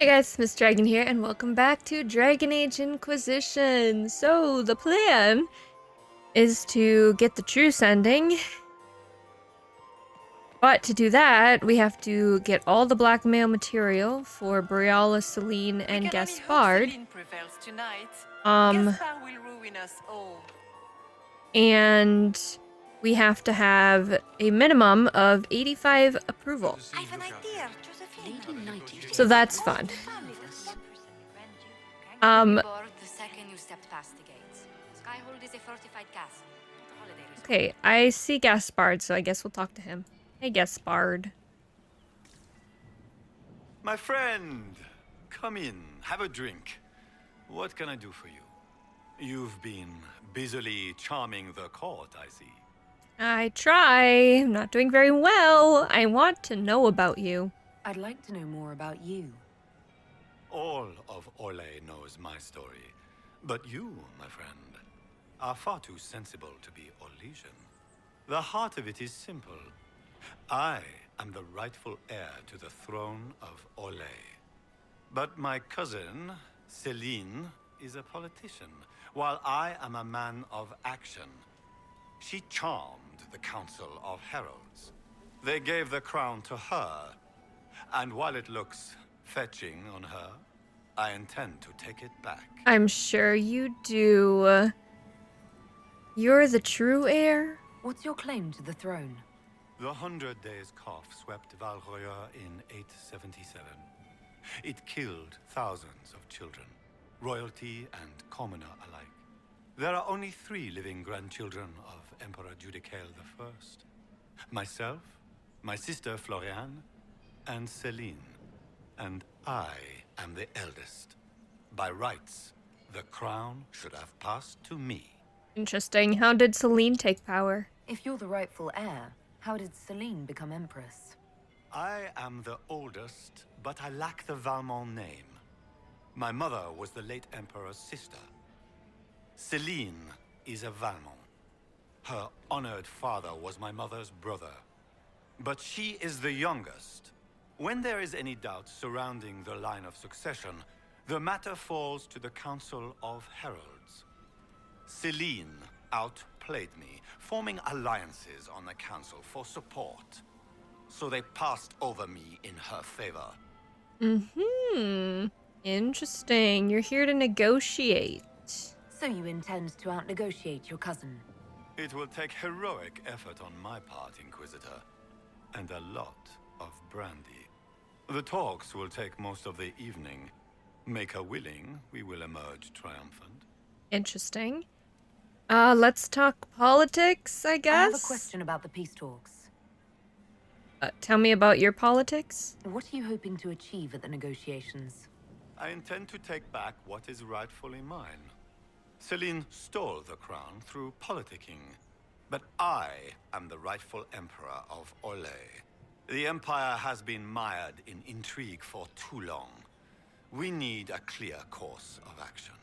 Hey guys, Miss Dragon here, and welcome back to Dragon Age Inquisition. So, the plan is to get the Truce ending, but to do that, we have to get all the blackmail material for Borealis, Celene, We and can only hope Gaspard. Celene prevails tonight. Um, Gaspard will ruin us all. and we have to have a minimum of 85 approval. I have an idea, Josephine. So that's fun. The second you stepped past the gates. Skyhold is a fortified castle. Not a holiday resort. Okay, I see Gaspard, so I guess we'll talk to him. Hey, Gaspard. My friend, come in, have a drink. What can I do for you? You've been busily charming the court, I see. I try. I'm not doing very well. I want to know about you. I'd like to know more about you. All of Orlais knows my story. But you, my friend, are far too sensible to be Orlesian. The heart of it is simple. I am the rightful heir to the throne of Orlais. But my cousin, Celene, is a politician, while I am a man of action. She charmed the Council of Heralds. They gave the crown to her, and while it looks fetching on her, I intend to take it back. I'm sure you do. You're the true heir? What's your claim to the throne? The 100 Days Cough swept Valroya in 877. It killed thousands of children, royalty and commoner alike. There are only 3 living grandchildren of Emperor Judicael I. Myself, my sister Floriane, and Celene. And I am the eldest. By rights, the crown should have passed to me. Interesting. How did Celene take power? If you're the rightful heir, how did Celene become empress? I am the oldest, but I lack the Valmont name. My mother was the late Emperor's sister. Celene is a Valmont. Her honored father was my mother's brother. But she is the youngest. When there is any doubt surrounding the line of succession, the matter falls to the Council of Heralds. Celene outplayed me, forming alliances on the Council for support. So they passed over me in her favor. Interesting. You're here to negotiate. So you intend to out-negotiate your cousin? It will take heroic effort on my part, Inquisitor, and a lot of brandy. The talks will take most of the evening. Make her willing, we will emerge triumphant. Interesting. Let's talk politics, I guess? I have a question about the peace talks. Tell me about your politics. What are you hoping to achieve at the negotiations? I intend to take back what is rightfully mine. Celene stole the crown through politicking, but I am the rightful emperor of Orlais. The Empire has been mired in intrigue for too long. We need a clear course of action.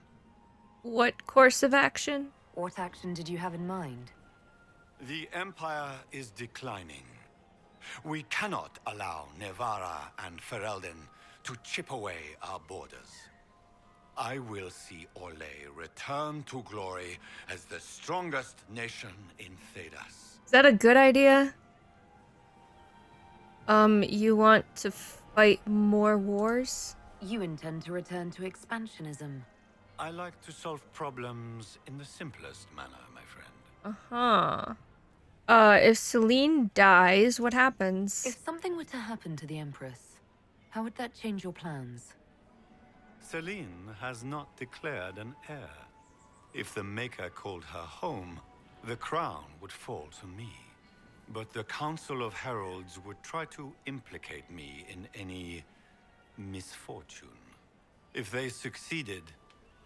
What course of action? What action did you have in mind? The Empire is declining. We cannot allow Nevarra and Ferelden to chip away our borders. I will see Orlais return to glory as the strongest nation in Thedas. Is that a good idea? You want to fight more wars? You intend to return to expansionism. I like to solve problems in the simplest manner, my friend. Uh-huh. If Celene dies, what happens? If something were to happen to the Empress, how would that change your plans? Celene has not declared an heir. If the Maker called her home, the crown would fall to me. But the Council of Heralds would try to implicate me in any misfortune. If they succeeded,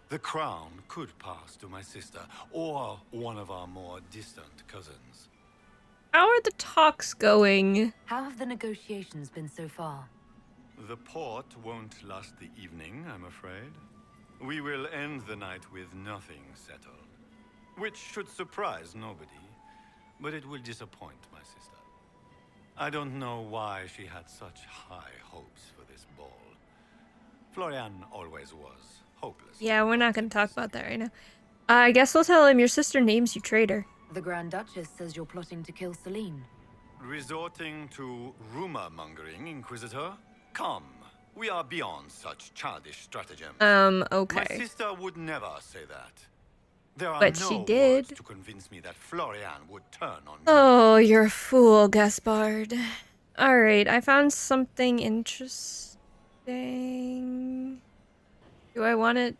the crown could pass to my sister, or one of our more distant cousins. How are the talks going? How have the negotiations been so far? The port won't last the evening, I'm afraid. We will end the night with nothing settled. Which should surprise nobody, but it will disappoint my sister. I don't know why she had such high hopes for this ball. Florian always was hopeless. Yeah, we're not gonna talk about that right now. I guess we'll tell him your sister names you traitor. The Grand Duchess says you're plotting to kill Celene. Resorting to rumor-mongering, Inquisitor? Come, we are beyond such childish stratagems. My Okay. sister would never say that. There are But no she did. words to convince me that Florian would turn on me. Oh, you're a fool, Gaspard. Alright, I found something interesting. Do I want it?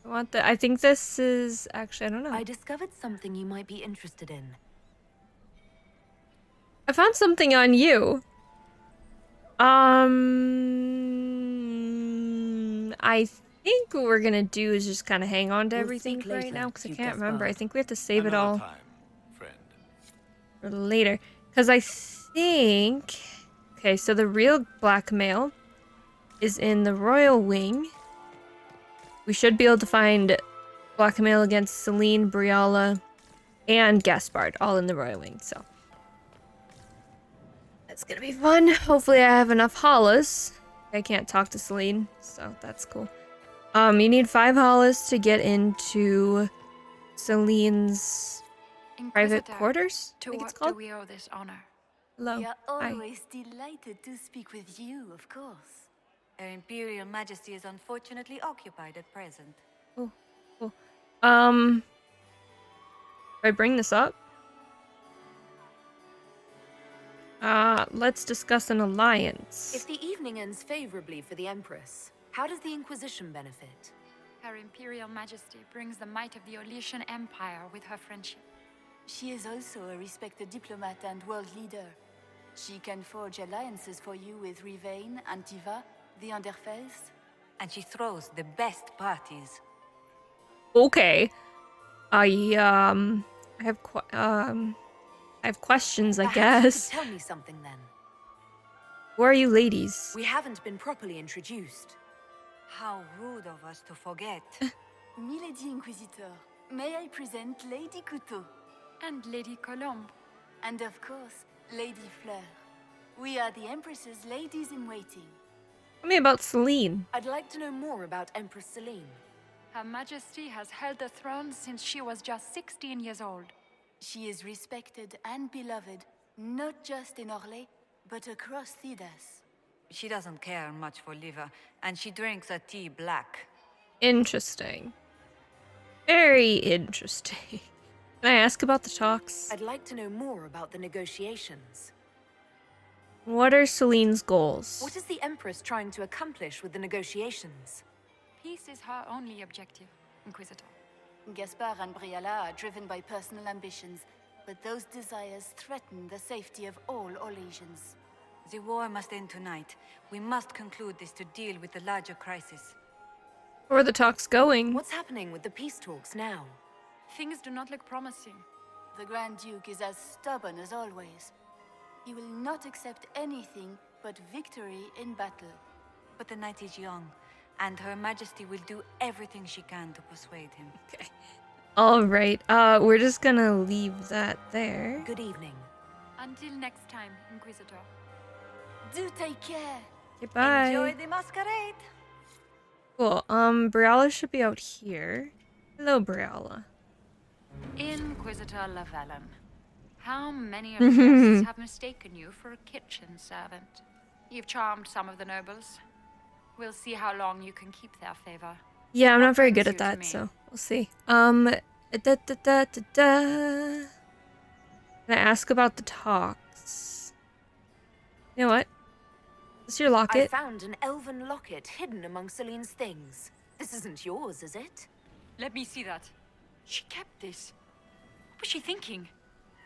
I want the. I think this is. Actually, I don't know. I discovered something you might be interested in. I found something on you. I think what we're gonna do is just kind of hang on to We'll everything speak for right later, now because I you can't remember. I Gaspard. think we have to save it Another all time, friend. for later. Because I think. Okay, so the real blackmail is in the Royal Wing. We should be able to find blackmail against Celene, Briala, and Gaspard, all in the Royal Wing, so. That's gonna be fun. Hopefully I have enough hollas. I can't talk to Celene, so that's cool. You need 5 hollas to get into Celene's private Inquisitor, quarters, I to think it's what called. do we owe this honor? Hello. We are Hi. always delighted to speak with you, of course. Her Imperial Majesty is unfortunately occupied at present. Cool. Cool. If I bring this up? Let's discuss an alliance. If the evening ends favorably for the Empress, how does the Inquisition benefit? Her Imperial Majesty brings the might of the Olesian Empire with her friendship. She is also a respected diplomat and world leader. She can forge alliances for you with Rivain, Antiva, the Underfels. And she throws the best parties. Okay. I have questions, I Perhaps you guess. could tell me something then. Who are you ladies? We haven't been properly introduced. How rude of us to forget. Milady Inquisitor, may I present Lady Couteau? And Lady Colombe. And of course, Lady Fleur. We are the Empress's ladies-in-waiting. Tell me about Celene. I'd like to know more about Empress Celene. Her Majesty has held the throne since she was just 16 years old. She is respected and beloved, not just in Orlais, but across Thedas. She doesn't care much for liver, and she drinks her tea black. Interesting. Very interesting. Can I ask about the talks? I'd like to know more about the negotiations. What are Celene's goals? What is the Empress trying to accomplish with the negotiations? Peace is her only objective, Inquisitor. Gaspard and Briala are driven by personal ambitions, but those desires threaten the safety of all Olesians. The war must end tonight. We must conclude this to deal with the larger crisis. Where are the talks going? What's happening with the peace talks now? Things do not look promising. The Grand Duke is as stubborn as always. He will not accept anything but victory in battle. But the night is young, and Her Majesty will do everything she can to persuade him. Okay. Alright, we're just gonna leave that there. Good evening. Until next time, Inquisitor. Do take care. Goodbye. Enjoy the masquerade! Cool. Briala should be out here. Hello, Briala. Inquisitor Lavalin. How many of the guests have mistaken you for a kitchen servant? You've charmed some of the nobles. We'll see how long you can keep their favor. Yeah, I'm What not very good brings at you to that, me? so we'll see. Can I ask about the talks? You know what? Is this your I locket? found an elven locket hidden among Celene's things. This isn't yours, is it? Let me see that. She kept this. What was she thinking?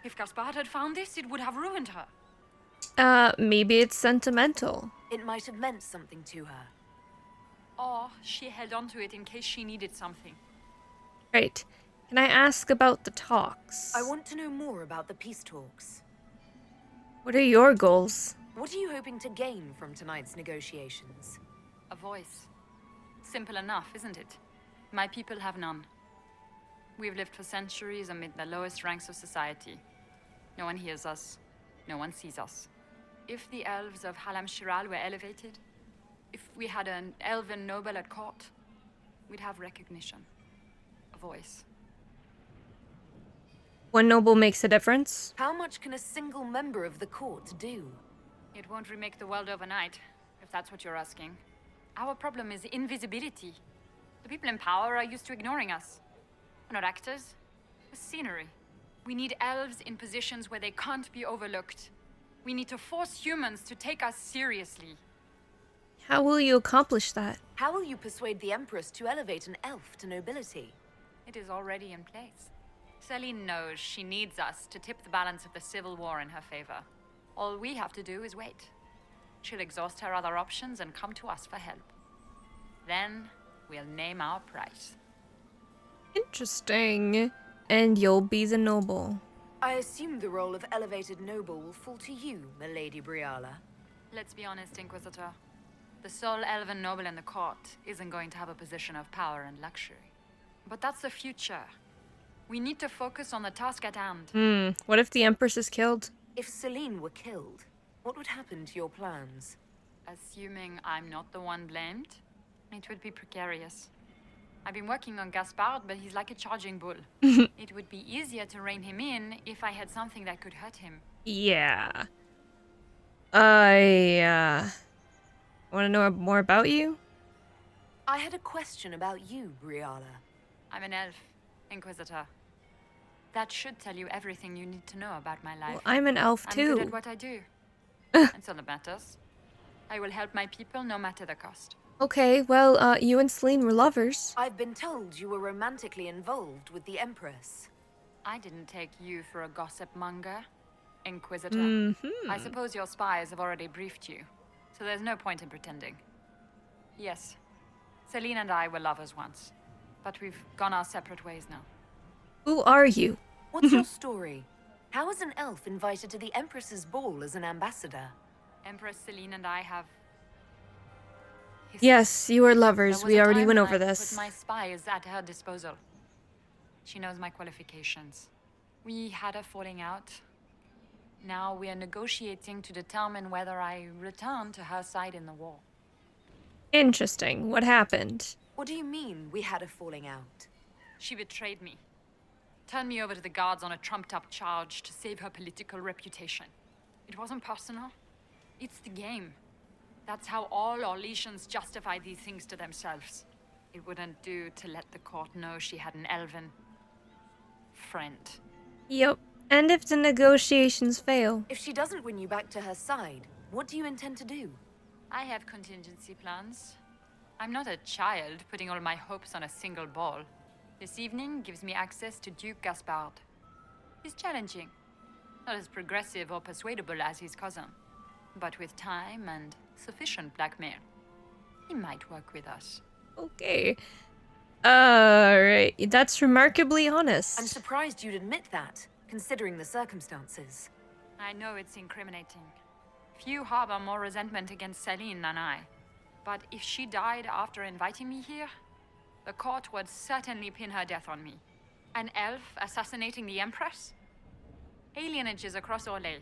If Gaspard had found this, it would have ruined her. Maybe it's sentimental. It might have meant something to her. Or she held onto it in case she needed something. Right. Can I ask about the talks? I want to know more about the peace talks. What are your goals? What are you hoping to gain from tonight's negotiations? A voice. Simple enough, isn't it? My people have none. We've lived for centuries amid the lowest ranks of society. No one hears us. No one sees us. If the elves of Halam Shiral were elevated, If we had an elven noble at court, we'd have recognition, a voice. One noble makes a difference. How much can a single member of the court do? It won't remake the world overnight, if that's what you're asking. Our problem is invisibility. The people in power are used to ignoring us. We're not actors, we're scenery. We need elves in positions where they can't be overlooked. We need to force humans to take us seriously. How will you accomplish that? How will you persuade the Empress to elevate an elf to nobility? It is already in place. Celene knows she needs us to tip the balance of the civil war in her favor. All we have to do is wait. She'll exhaust her other options and come to us for help. Then, we'll name our price. Interesting. And you'll be the noble. I assume the role of elevated noble will fall to you, Milady Briala. Let's be honest, Inquisitor. The sole elven noble in the court isn't going to have a position of power and luxury. But that's the future. We need to focus on the task at hand. What if the Empress is killed? If Celene were killed, what would happen to your plans? Assuming I'm not the one blamed, it would be precarious. I've been working on Gaspard, but he's like a charging bull. It would be easier to rein him in if I had something that could hurt him. Yeah. I want to know more about you? I had a question about you, Briala. I'm an elf, Inquisitor. That should tell you everything you need to know about my life. Well, I'm an elf I'm too. good at what I do. And so that matters. I will help my people no matter the cost. Okay, well, you and Celene were lovers. I've been told you were romantically involved with the Empress. I didn't take you for a gossip monger, Inquisitor. I suppose your spies have already briefed you, so there's no point in pretending. Yes, Celene and I were lovers once, but we've gone our separate ways now. Who are you? What's your story? How is an elf invited to the Empress's ball as an ambassador? Empress Celene and I have... Yes, you were lovers. There was We a already time went when over I this. put my spies at her disposal. She knows my qualifications. We had a falling out. Now we are negotiating to determine whether I return to her side in the war. Interesting. What happened? What do you mean, we had a falling out? She betrayed me. Turned me over to the guards on a trumped-up charge to save her political reputation. It wasn't personal. It's the game. That's how all Orlesians justify these things to themselves. It wouldn't do to let the court know she had an elven friend. Yep. And if the negotiations fail? If she doesn't win you back to her side, what do you intend to do? I have contingency plans. I'm not a child putting all my hopes on a single ball. This evening gives me access to Duke Gaspard. He's challenging. Not as progressive or persuadable as his cousin. But with time and sufficient blackmail, he might work with us. Okay. Alright. That's remarkably honest. I'm surprised you'd admit that, considering the circumstances. I know it's incriminating. Few harbor more resentment against Celene than I. But if she died after inviting me here, the court would certainly pin her death on me. An elf assassinating the Empress? Alienages across Orlais,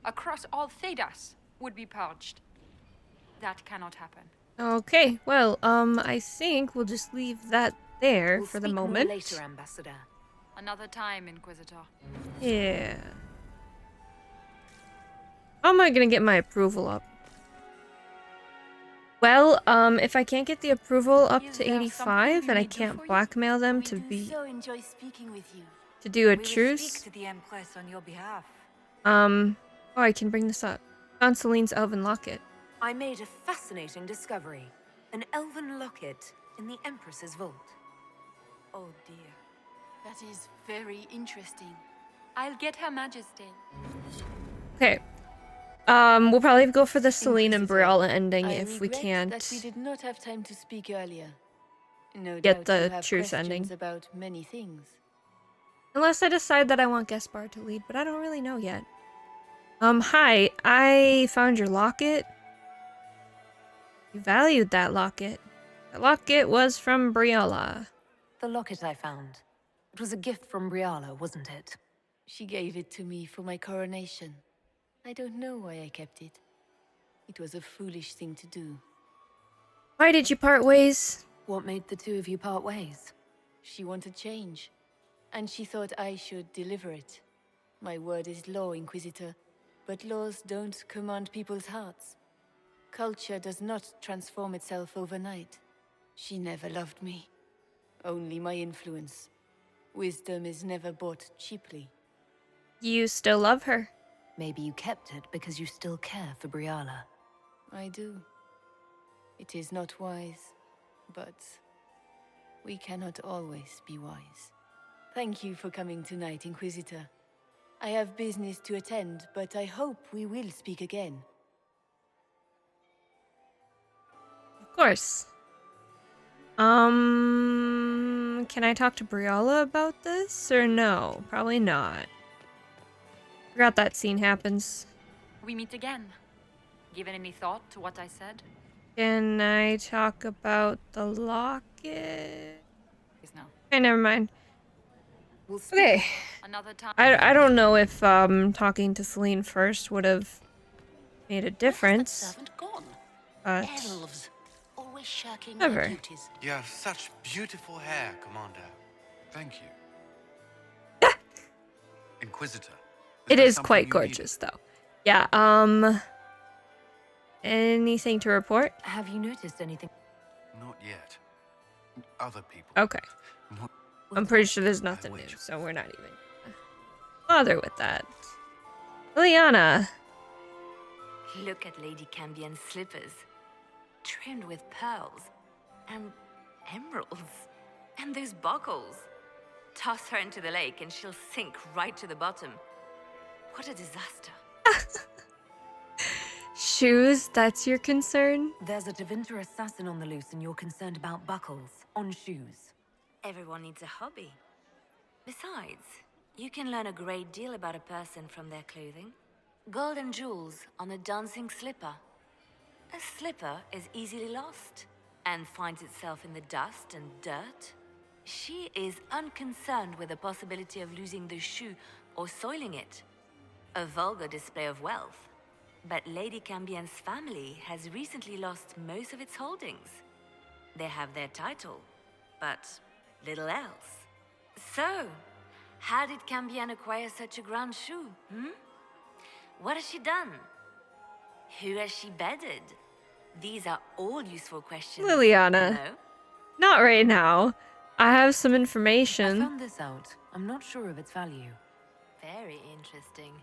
across all Thedas, would be purged. That cannot happen. Okay, well, I think we'll just leave that there We'll for the speak more moment. later, Ambassador. Another time, Inquisitor. Yeah. How am I gonna get my approval up? Well, if I can't get the approval up Is to there 85 something and I we do can't for you? blackmail them We to do so enjoy speaking with you. do a We will truce, speak to the Empress on your behalf. oh, I can bring this up. Found Celene's elven locket. I made a fascinating discovery. An elven locket in the Empress's vault. Oh dear. That is very interesting. I'll get Her Majesty. Okay. We'll probably go for the Celene and Inquisitor, Briala ending I if we regret can't. that we did not have time to speak earlier. No Get doubt the you have truce questions ending. about many things. Unless I decide that I want Gaspard to lead, but I don't really know yet. Hi, I found your locket. You valued that locket. That locket was from Briala. The locket I found. It was a gift from Briala, wasn't it? She gave it to me for my coronation. I don't know why I kept it. It was a foolish thing to do. Why did you part ways? What made the two of you part ways? She wanted change, and she thought I should deliver it. My word is law, Inquisitor, but laws don't command people's hearts. Culture does not transform itself overnight. She never loved me, only my influence. Wisdom is never bought cheaply. You still love her. Maybe you kept it because you still care for Briala. I do. It is not wise, but we cannot always be wise. Thank you for coming tonight, Inquisitor. I have business to attend, but I hope we will speak again. Of course. Can I talk to Briala about this or no? Probably not. Forgot that scene happens. We meet again. Given any thought to what I said? Can I talk about the locket? Please no. Okay, never mind. We'll speak. Okay. Another time. I don't know if talking to Celene first would have made a difference. Servant gone. But Elves, always shirking Never. their duties. You have such beautiful hair, Commander. Thank you. Inquisitor. it there is something quite you gorgeous though. Yeah, anything to report? Have you noticed anything? needed? Not yet. Other people. Okay. What- I'm pretty sure there's nothing new, so we're not even gonna bother with that. Liliana. Look at Lady Cambian's slippers, trimmed with pearls and emeralds, and those buckles. Toss her into the lake and she'll sink right to the bottom. What a disaster. Shoes, that's your concern? There's a Tevinter assassin on the loose and you're concerned about buckles on shoes. Everyone needs a hobby. Besides, you can learn a great deal about a person from their clothing. Gold and jewels on a dancing slipper. A slipper is easily lost and finds itself in the dust and dirt. She is unconcerned with the possibility of losing the shoe or soiling it. A vulgar display of wealth. But Lady Cambian's family has recently lost most of its holdings. They have their title, but little else. So, how did Cambian acquire such a grand shoe, What has she done? Who has she bedded? These are all useful questions. Liliana. No? Not right now. I have some I information. found this out. I'm not sure of its value. Very interesting.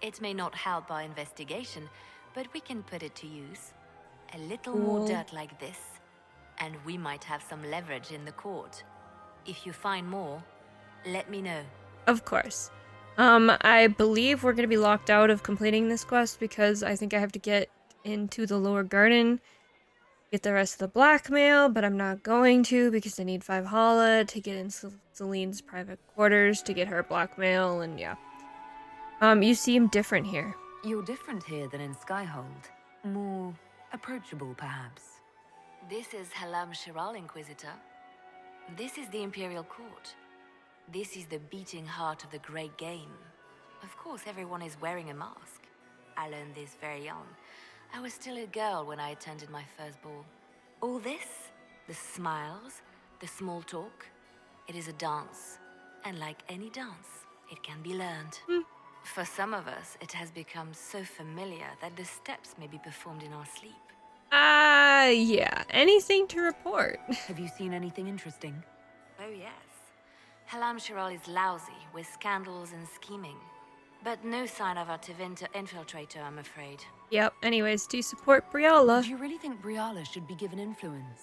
It may not help our investigation, but we can put it to use. A little more Cool. dirt like this, and we might have some leverage in the court. If you find more, let me know. Of course. I believe we're gonna be locked out of completing this quest because I think I have to get into the lower garden, get the rest of the blackmail, but I'm not going to because I need 5 holla to get in Celene's private quarters to get her blackmail, and yeah. You seem different here. You're different here than in Skyhold. More approachable, perhaps. This is Halam Shiral, Inquisitor. This is the Imperial Court. This is the beating heart of the Great Game. Of course, everyone is wearing a mask. I learned this very young. I was still a girl when I attended my first ball. All this, the smiles, the small talk, it is a dance. And like any dance, it can be learned. For some of us, it has become so familiar that the steps may be performed in our sleep. Yeah. Anything to report? Have you seen anything interesting? Oh yes. Halam Shiral is lousy with scandals and scheming. But no sign of a Tevinter infiltrator, I'm afraid. Yep. Anyways, do you support Briala? Do you really think Briala should be given influence?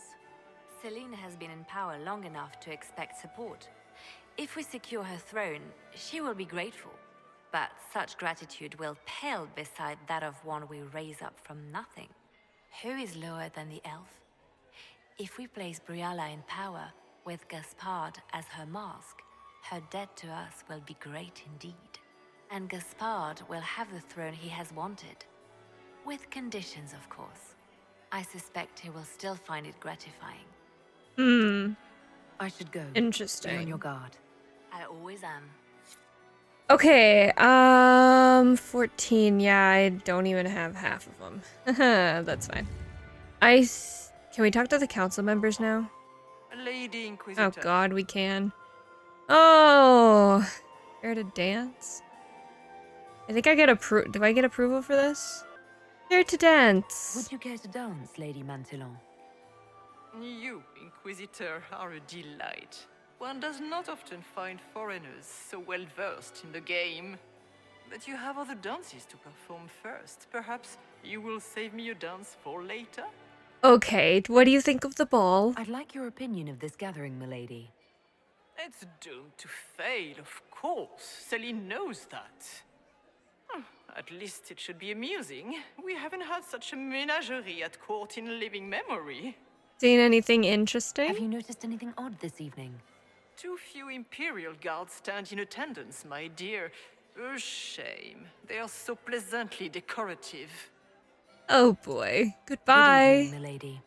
Celene has been in power long enough to expect support. If we secure her throne, she will be grateful. But such gratitude will pale beside that of one we raise up from nothing. Who is lower than the elf? If we place Briala in power, with Gaspard as her mask, her debt to us will be great indeed. And Gaspard will have the throne he has wanted. With conditions, of course. I suspect he will still find it gratifying. I should go. Interesting. Be on your guard. I always am. Okay, 14. Yeah, I don't even have half of them. That's fine. Can we talk to the council members now? Lady Inquisitor. Oh god, we can. Oh! Care to dance? I think I get do I get approval for this? Care to dance. Would you care to dance, Lady Mantillon? You, Inquisitor, are a delight. One does not often find foreigners so well versed in the game. But you have other dances to perform first. Perhaps you will save me a dance for later? Okay, what do you think of the ball? I'd like your opinion of this gathering, milady. It's doomed to fail, of course. Celene knows that. At least it should be amusing. We haven't had such a menagerie at court in living memory. Seen anything interesting? Have you noticed anything odd this evening? Too few Imperial guards stand in attendance, my dear. A shame. They are so pleasantly decorative. Oh boy. Good Goodbye. evening, milady.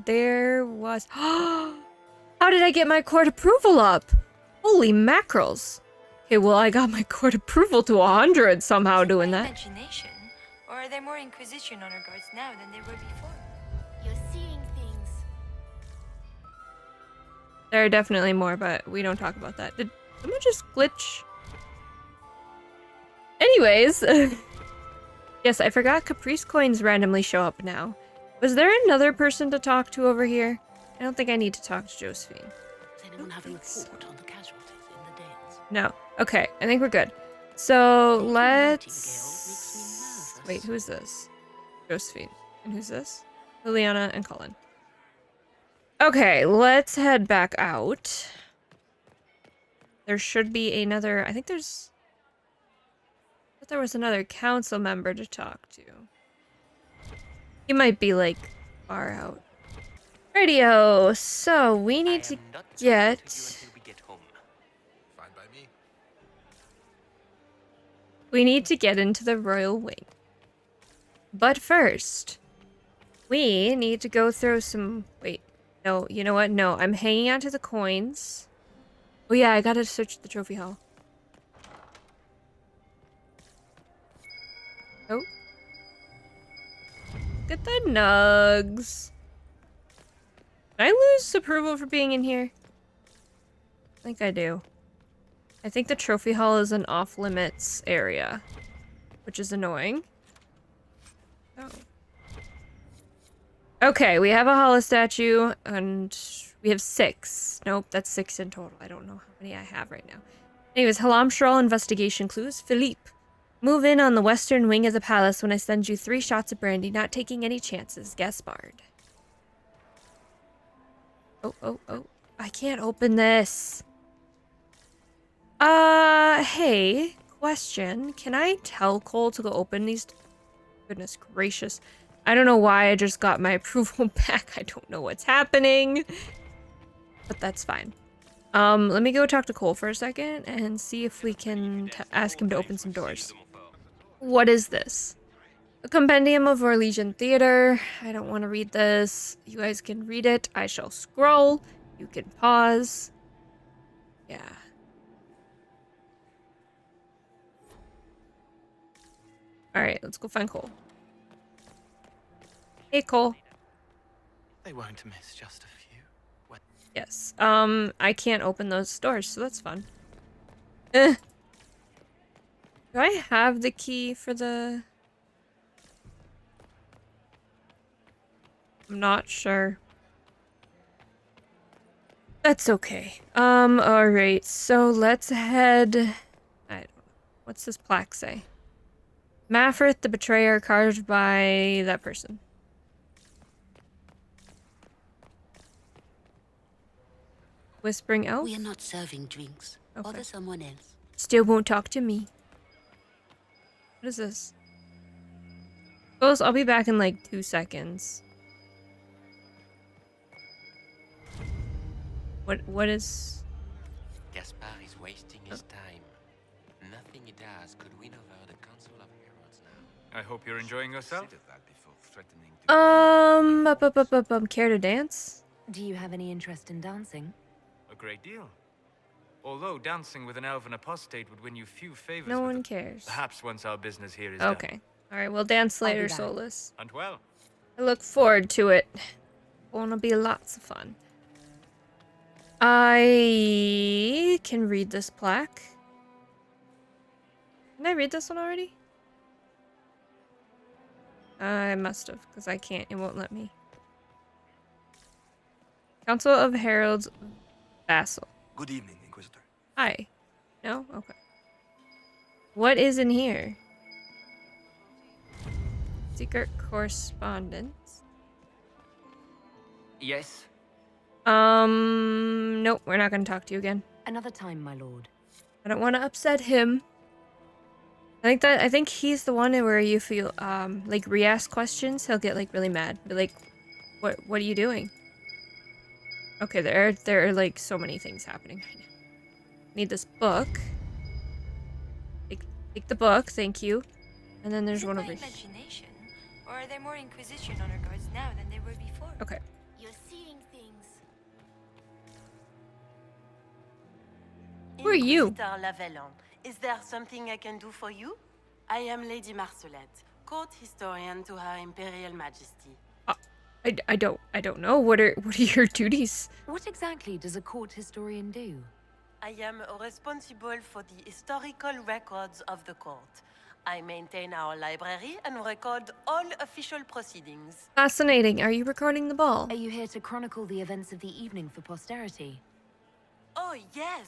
There was... How did I get my court approval up? Holy mackerels. Okay, well, I got my court approval to 100 somehow doing that. Imagination? Or are there more Inquisition honor guards now than there were before? You're seeing things. There are definitely more, but we don't talk about that. Did someone just glitch? Anyways. Yes, I forgot Caprice coins randomly show up now. Was there another person to talk to over here? I don't think I need to talk to Josephine. Does anyone have a report on the casualties in the dens? No. Okay, I think we're good. So Nightingale let's... makes me nervous. Wait, who's this? Josephine. And who's this? Liliana and Colin. Okay, let's head back out. There should be another... I think there's... I thought there was another council member to talk to. He might be, like, far out. Radio. So, we need to get... We need to get into the royal wing. But first, we need to go throw some... Wait, no, you know what? No, I'm hanging on to the coins. Oh yeah, I gotta search the trophy hall. Oh. Look at the nugs. Did I lose approval for being in here? I think I do. I think the trophy hall is an off-limits area, which is annoying. Oh. Okay, we have a hollow statue, and we have 6. Nope, that's 6 in total. I don't know how many I have right now. Anyways, Halamstral investigation clues. Philippe, move in on the western wing of the palace when I send you 3 shots of brandy, not taking any chances. Gaspard. Oh. I can't open this. Hey, question. Can I tell Cole to go open these? Goodness gracious. I don't know why I just got my approval back. I don't know what's happening. But that's fine. Let me go talk to Cole for a second and see if we can ask him to open some doors. What is this? A compendium of Orlesian theater. I don't want to read this. You guys can read it. I shall scroll. You can pause. Yeah. Alright, let's go find Cole. Hey, Cole. They won't miss just a few. Yes. I can't open those doors, so that's fun. Do I have the key for the... I'm not sure. That's okay. Alright, so let's head... I don't know. What's this plaque say? Mafrith, the betrayer, carved by that person. Whispering elf? We are not serving drinks. Okay. Bother someone else. Still won't talk to me. What is this? Suppose I'll be back in like 2 seconds. What is... Gaspard is wasting his time. Nothing he does could win over the Council of Heralds now. I hope you're enjoying yourself. Care to dance? Do you have any interest in dancing? A great deal. Although dancing with an elven apostate would win you few favors. No one cares. Perhaps once our business here is okay. Alright, we'll dance later, back. Solas. Hunt well. I look forward to it. Gonna be lots of fun. I can read this plaque. Can I read this one already? I must have, because I can't. It won't let me. Council of Heralds Vassal. Good evening, Inquisitor. Hi. No? Okay. What is in here? Secret correspondence. Yes? Nope, we're not gonna talk to you again. Another time, my lord. I don't want to upset him. I think he's the one where you feel, like, re-ask questions, he'll get, like, really mad. Be like, what are you doing? Okay, there are, like, so many things happening right now. Need this book. Take the book, thank you. And then there's one over here. Imagination? Or are there more Inquisition honor guards now than there were before? Okay. You're seeing things. Who are you? Inquisitor Lavellon, is there something I can do for you? I am Lady Marcelette, court historian to Her Imperial Majesty. I don't know. What are your duties? What exactly does a court historian do? I am responsible for the historical records of the court. I maintain our library and record all official proceedings. Fascinating. Are you recording the ball? Are you here to chronicle the events of the evening for posterity? Oh yes,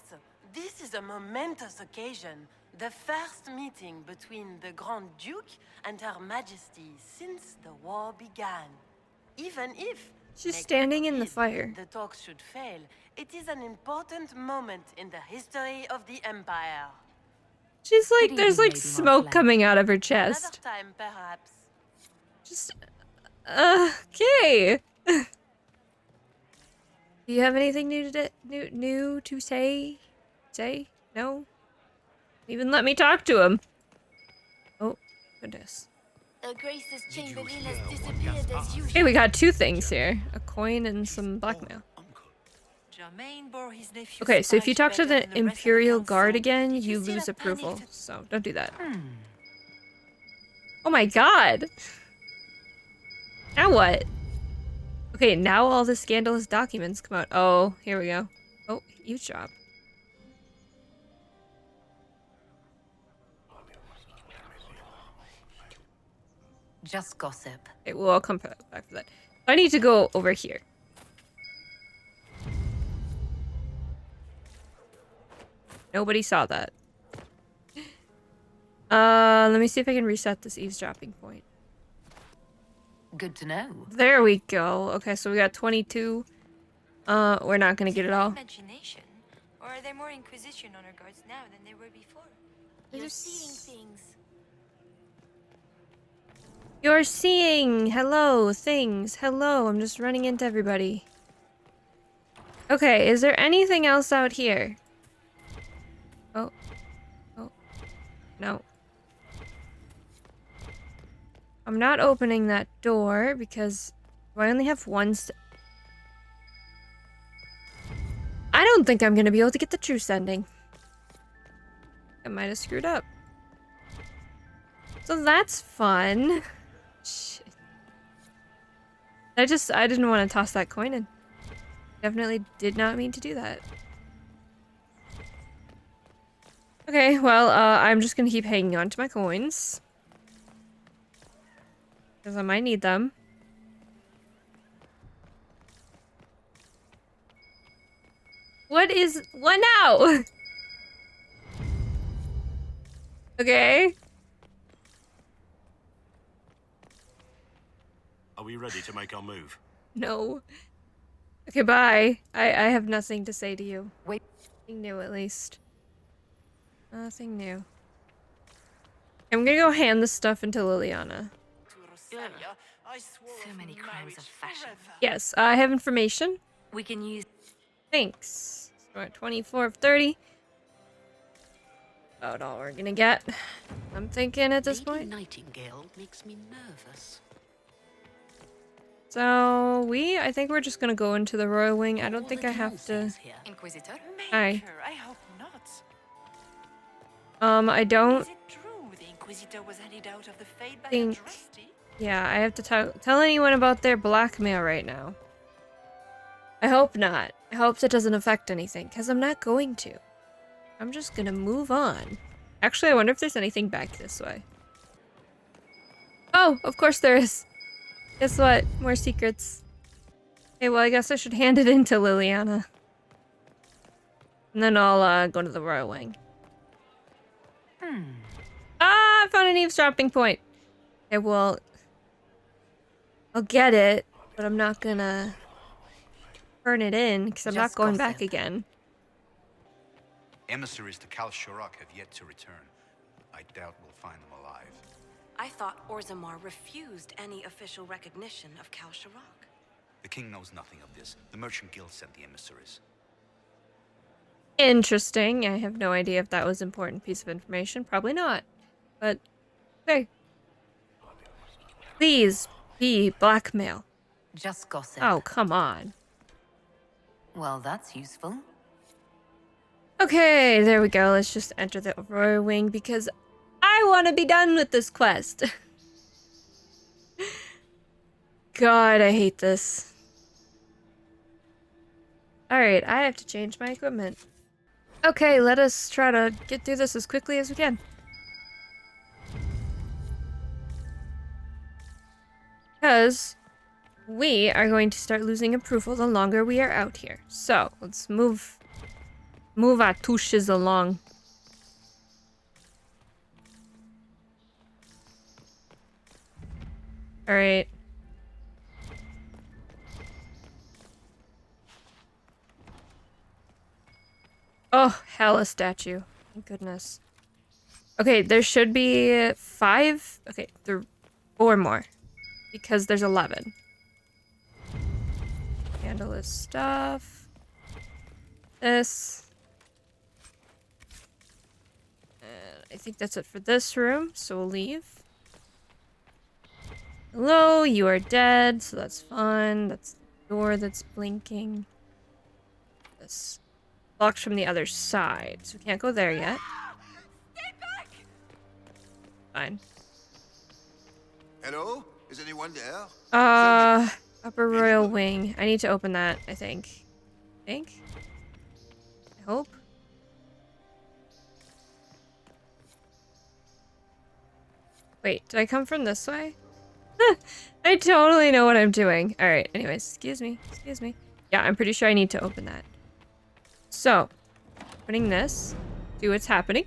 this is a momentous occasion. The first meeting between the Grand Duke and Her Majesty since the war began. Even if she's standing in the fire, the talks should fail, it is an important moment in the history of the Empire. She's like, there's like smoke coming out of her chest. Another time, perhaps. Just, okay. Do you have anything new to say? Say? No? Even let me talk to him. Oh, goodness. Grace's Chamberlain has disappeared as usual. Okay, we got two things here. A coin and some blackmail. Okay, so if you talk to the Imperial Guard again, you lose approval. So don't do that. Oh my god! Now what? Okay, now all the scandalous documents come out. Oh, here we go. Oh, eavesdrop. Just gossip. Okay, we'll all come back for that. I need to go over here. Nobody saw that. Let me see if I can reset this eavesdropping point. Good to know. There we go. Okay, so we got 22. We're not gonna get it all. Imagination? Or are there more Inquisition honor guards now than there were before? You're seeing things. You're seeing! Hello, things. Hello, I'm just running into everybody. Okay, is there anything else out here? Oh. Oh. No. I'm not opening that door because I only have one I don't think I'm gonna be able to get the truce ending. I might have screwed up. So that's fun. Shit. I didn't want to toss that coin in. Definitely did not mean to do that. Okay, well, I'm just gonna keep hanging on to my coins. Because I might need them. What now? Okay. Are we ready to make our move? No. Okay, bye. I have nothing to say to you. Wait. Nothing new, at least. Nothing new. I'm gonna go hand this stuff into Liliana. So many crimes of fashion. Yes, I have information. We can use... Thanks. So we're at 24 of 30. About all we're gonna get. I'm thinking at this point. Nightingale makes me nervous. So I think we're just gonna go into the Royal Wing. I don't think I have to. Inquisitor? Hi. I hope not. I don't Is it true the Inquisitor was handed out of the Fade by a think trustee? Yeah, I have to tell anyone about their blackmail right now. I hope not. I hope that doesn't affect anything, because I'm not going to. I'm just gonna move on. Actually, I wonder if there's anything back this way. Oh, of course there is. Guess what? More secrets. Okay, well, I guess I should hand it in to Liliana. And then I'll go to the royal wing. Ah, I found an eavesdropping point. Okay, well, I'll get it, but I'm not gonna turn it in because I'm not going back again. Emissaries to Kal Shirak have yet to return. I doubt we'll find them alive. I thought Orzammar refused any official recognition of Kal Shirak. The king knows nothing of this. The Merchant Guild sent the emissaries. Interesting. I have no idea if that was an important piece of information. Probably not. But, okay. Please be blackmail. Just gossip. Oh, come on. Well, that's useful. Okay, there we go. Let's just enter the royal wing because I want to be done with this quest. God, I hate this. Alright, I have to change my equipment. Okay, let us try to get through this as quickly as we can. Because we are going to start losing approval the longer we are out here. So, let's move our tushes along. Alright. Oh, hell, a statue. Thank goodness. Okay, there should be 5. Okay, 4 more. Because there's 11. Handle this stuff. This. And I think that's it for this room, so we'll leave. Hello, you are dead, so that's fun. That's the door that's blinking. This locked from the other side, so we can't go there yet. Stay back! Fine. Hello? Is anyone there? Upper royal wing. I need to open that, I think. I hope. Wait, did I come from this way? I totally know what I'm doing. Alright, anyways, excuse me. Yeah, I'm pretty sure I need to open that. So, opening this. See what's happening.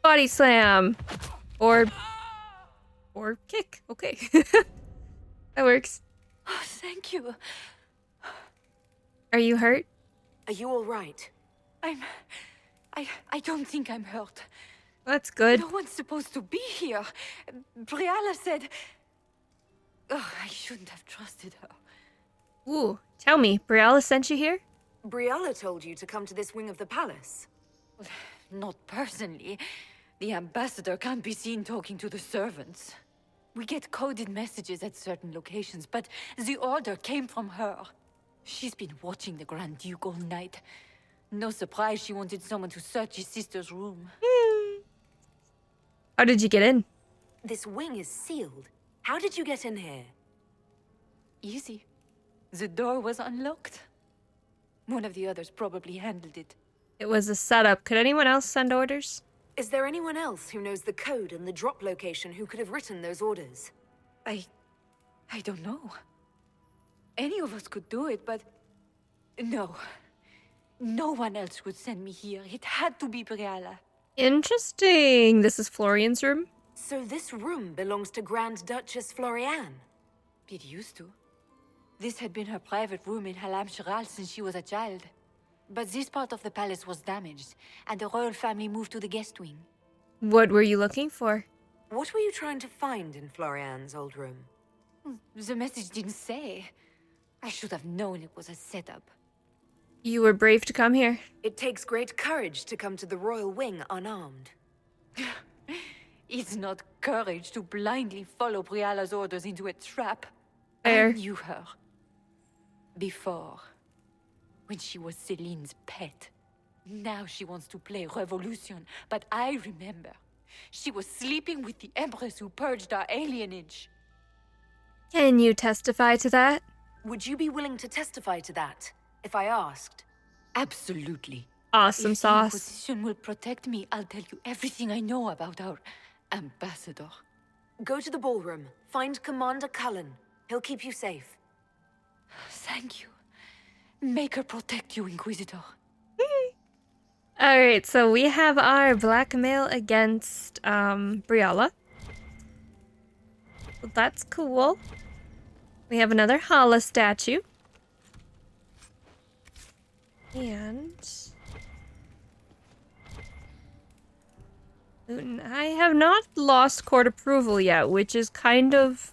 Body slam! Or kick. Okay. That works. Oh, thank you. Are you hurt? Are you all right? I don't think I'm hurt. That's good. No one's supposed to be here. Briala said... Oh, I shouldn't have trusted her. Ooh, tell me, Briala sent you here? Briala told you to come to this wing of the palace. Well, not personally. The ambassador can't be seen talking to the servants. We get coded messages at certain locations, but the order came from her. She's been watching the Grand Duke all night. No surprise she wanted someone to search his sister's room. How did you get in? This wing is sealed. How did you get in here? Easy. The door was unlocked. One of the others probably handled it. It was a setup. Could anyone else send orders? Is there anyone else who knows the code and the drop location who could have written those orders? I don't know. Any of us could do it, but... No. No one else would send me here. It had to be Briala. Interesting. This is Florian's room? So this room belongs to Grand Duchess Florian? It used to. This had been her private room in Halam Shiral since she was a child. But this part of the palace was damaged, and the royal family moved to the guest wing. What were you looking for? What were you trying to find in Florian's old room? The message didn't say. I should have known it was a setup. You were brave to come here. It takes great courage to come to the royal wing unarmed. It's not courage to blindly follow Briala's orders into a trap. Fair. I knew her. Before. When she was Celene's pet. Now she wants to play revolution, but I remember. She was sleeping with the Empress who purged our alienage. Can you testify to that? Would you be willing to testify to that, if I asked? Absolutely. Awesome If the sauce. Inquisition will protect me, I'll tell you everything I know about our ambassador. Go to the ballroom. Find Commander Cullen. He'll keep you safe. Thank you. Make her protect you, Inquisitor. Alright, so we have our blackmail against Briala. So that's cool. We have another Hala statue. And I have not lost court approval yet, which is kind of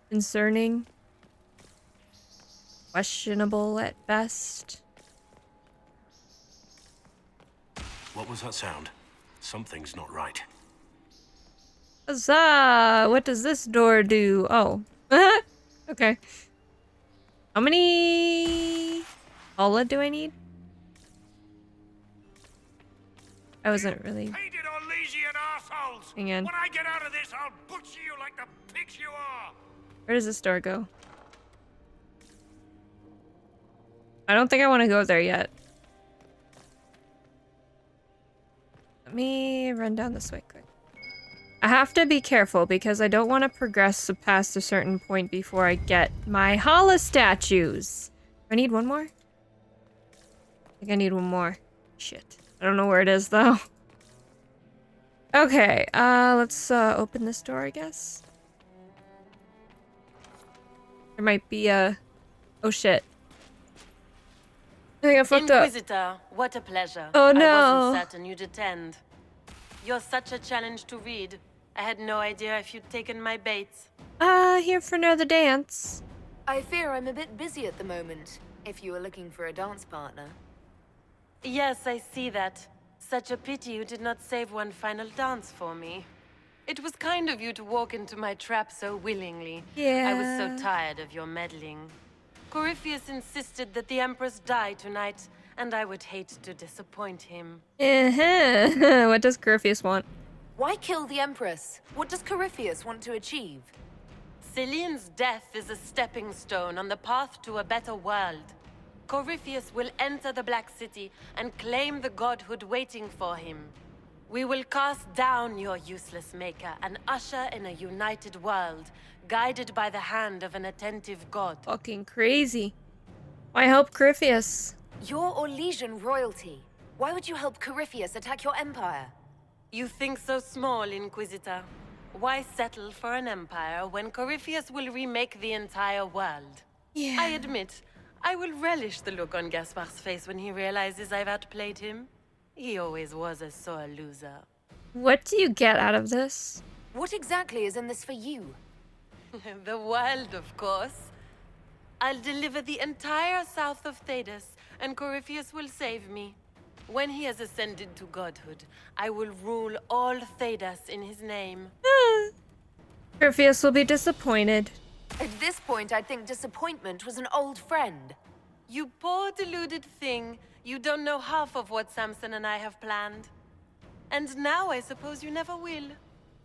concerning. Questionable at best. What was that sound? Something's not right. Huzzah! What does this door do? Oh. Okay. How many Hala do I need? I wasn't really... Hated Orlesian assholes! Hang on. When I get out of this, I'll butcher you like the pigs you are! Where does this door go? I don't think I want to go there yet. Let me run down this way quick. I have to be careful because I don't want to progress past a certain point before I get my Hala statues. Do I need one more? I think I need one more. Shit. I don't know where it is though. Okay, let's open this door, I guess. There might be a... Oh shit. I think I fucked up. Inquisitor, what a pleasure. Oh no. I wasn't certain you'd attend. You're such a challenge to read. I had no idea if you'd taken my bait. Here for another dance. I fear I'm a bit busy at the moment, if you were looking for a dance partner. Yes, I see that. Such a pity you did not save one final dance for me. It was kind of you to walk into my trap so willingly. Yeah. I was so tired of your meddling. Corypheus insisted that the Empress die tonight, and I would hate to disappoint him. What does Corypheus want? Why kill the Empress? What does Corypheus want to achieve? Celene's death is a stepping stone on the path to a better world. Corypheus will enter the Black City and claim the godhood waiting for him. We will cast down your useless maker and usher in a united world, guided by the hand of an attentive god. Fucking crazy. Why help Corypheus? You're Orlesian royalty. Why would you help Corypheus attack your empire? You think so small, Inquisitor. Why settle for an empire when Corypheus will remake the entire world? Yeah. I admit, I will relish the look on Gaspar's face when he realizes I've outplayed him. He always was a sore loser. What do you get out of this? What exactly is in this for you? The world, of course. I'll deliver the entire south of Thedas, and Corypheus will save me. When he has ascended to godhood, I will rule all Thedas in his name. Corypheus will be disappointed. At this point, I'd think disappointment was an old friend. You poor deluded thing. You don't know half of what Samson and I have planned. And now I suppose you never will.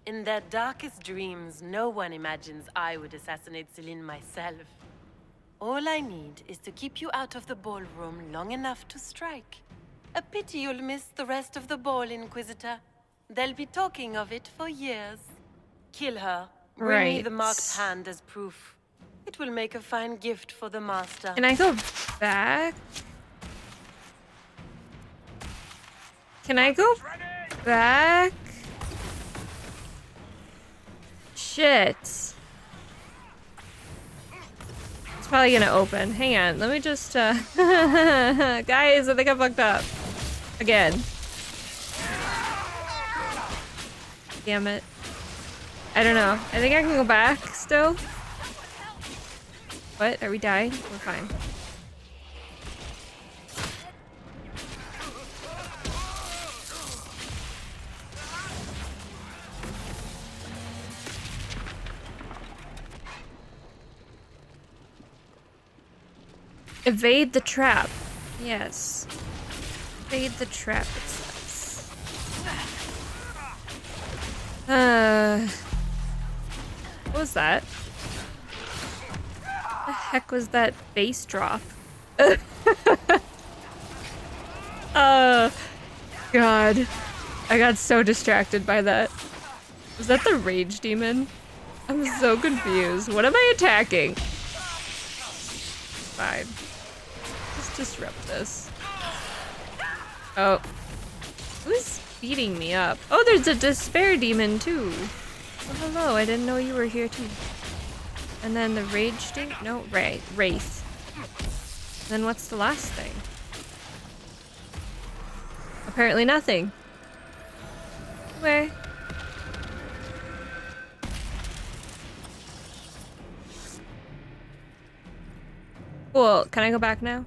In their darkest dreams, no one imagines I would assassinate Celene myself. All I need is to keep you out of the ballroom long enough to strike. A pity you'll miss the rest of the ball, Inquisitor. They'll be talking of it for years. Kill her. Bring me the marked hand as proof. It will make a fine gift for the master. Can I go back? Can I go back? Shit. It's probably gonna open. Hang on, let me just, guys, I think I fucked up. Again. Damn it. I don't know. I think I can go back still. What? Are we dying? We're fine. Evade the trap. Yes. Fade the trap, it says. What was that? What the heck was that bass drop? God. I got so distracted by that. Was that the rage demon? I'm so confused. What am I attacking? Fine. Just disrupt this. Oh. Who's beating me up? Oh, there's a despair demon too. Oh, hello. I didn't know you were here too. And then the rage demon? No, wraith. Then what's the last thing? Apparently nothing. Where? Cool. Can I go back now?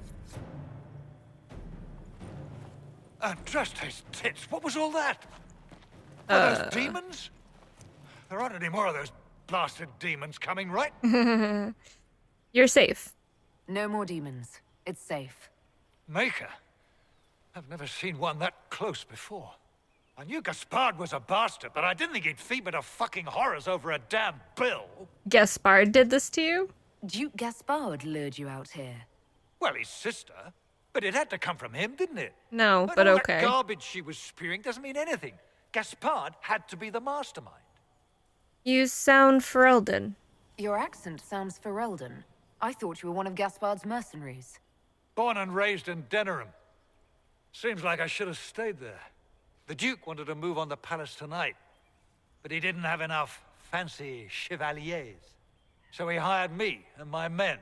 Trust his tits. What was all that? Are those demons? There aren't any more of those blasted demons coming, right? You're safe. No more demons. It's safe. Maker? I've never seen one that close before. I knew Gaspard was a bastard, but I didn't think he'd feed me to fucking horrors over a damn bill. Gaspard did this to you? Duke Gaspard lured you out here. Well, his sister. But it had to come from him, didn't it? No, And but all okay. That garbage she was spewing doesn't mean anything. Gaspard had to be the mastermind. You sound Ferelden. Your accent sounds Ferelden. I thought you were one of Gaspard's mercenaries. Born and raised in Denerim. Seems like I should have stayed there. The Duke wanted to move on the palace tonight, but he didn't have enough fancy chevaliers. So he hired me and my men.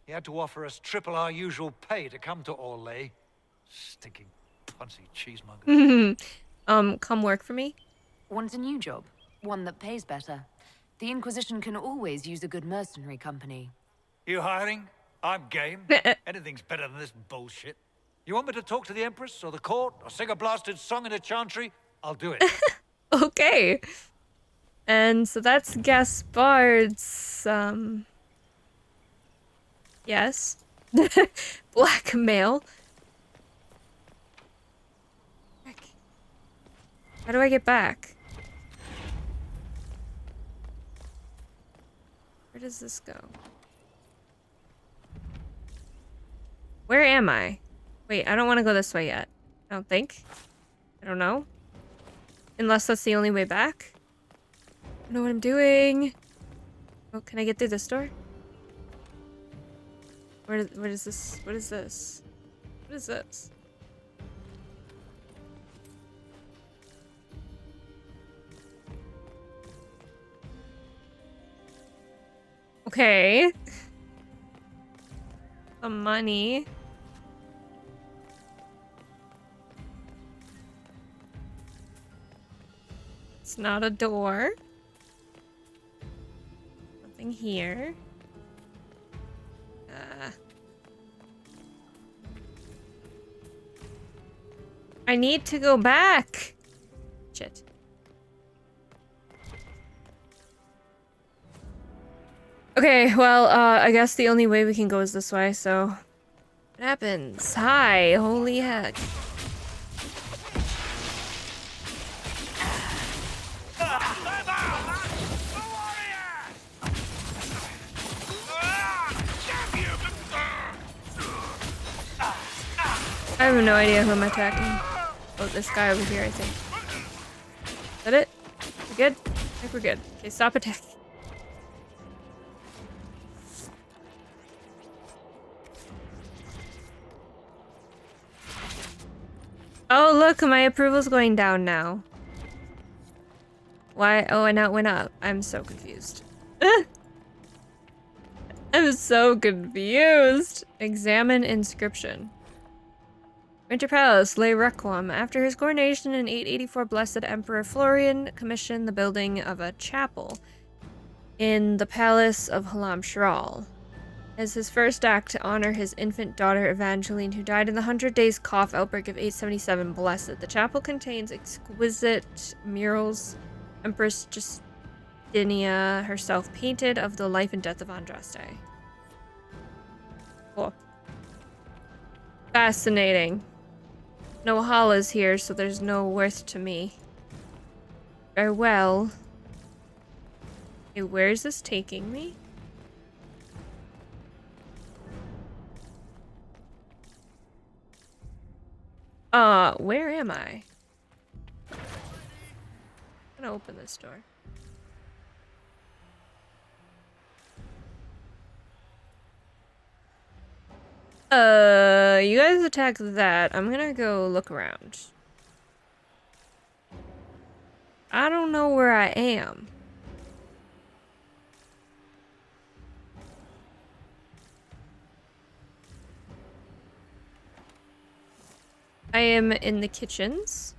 He had to offer us triple our usual pay to come to Orlais. Stinking punsy cheesemonger. Come work for me? Want a new job? One that pays better. The Inquisition can always use a good mercenary company. You hiring? I'm game. Anything's better than this bullshit. You want me to talk to the Empress or the court or sing a blasted song in a chantry? I'll do it. Okay. And so that's Gaspard's, yes. Blackmail. Heck. How do I get back? Where does this go? Where am I? Wait, I don't want to go this way yet. I don't think. I don't know. Unless that's the only way back. I don't know what I'm doing. Oh, can I get through this door? What is this? What is this? What is this? Okay. Some money. It's not a door. Nothing here. I need to go back. Shit. Okay, well, I guess the only way we can go is this way, so... What happens? Hi, holy heck. I have no idea who I'm attacking. Oh, this guy over here, I think. Is that it? We good? I think we're good. Okay, stop attacking. Oh, look, my approval's going down now. Why? Oh, and now it went up. I'm so confused. I'm so confused. Examine inscription. Winter Palace, Le Requiem. After his coronation in 884, Blessed Emperor Florian commissioned the building of a chapel in the Palace of Halam Shiral as his first act to honor his infant daughter Evangeline, who died in the 100 Days cough outbreak of 877 Blessed. The chapel contains exquisite murals Empress Justinia herself painted of the life and death of Andraste. Cool. Fascinating. No Halas here, so there's no worth to me. Farewell. Okay, where is this taking me? Where am I? I'm gonna open this door. You guys attack that. I'm gonna go look around. I don't know where I am. I am in the kitchens.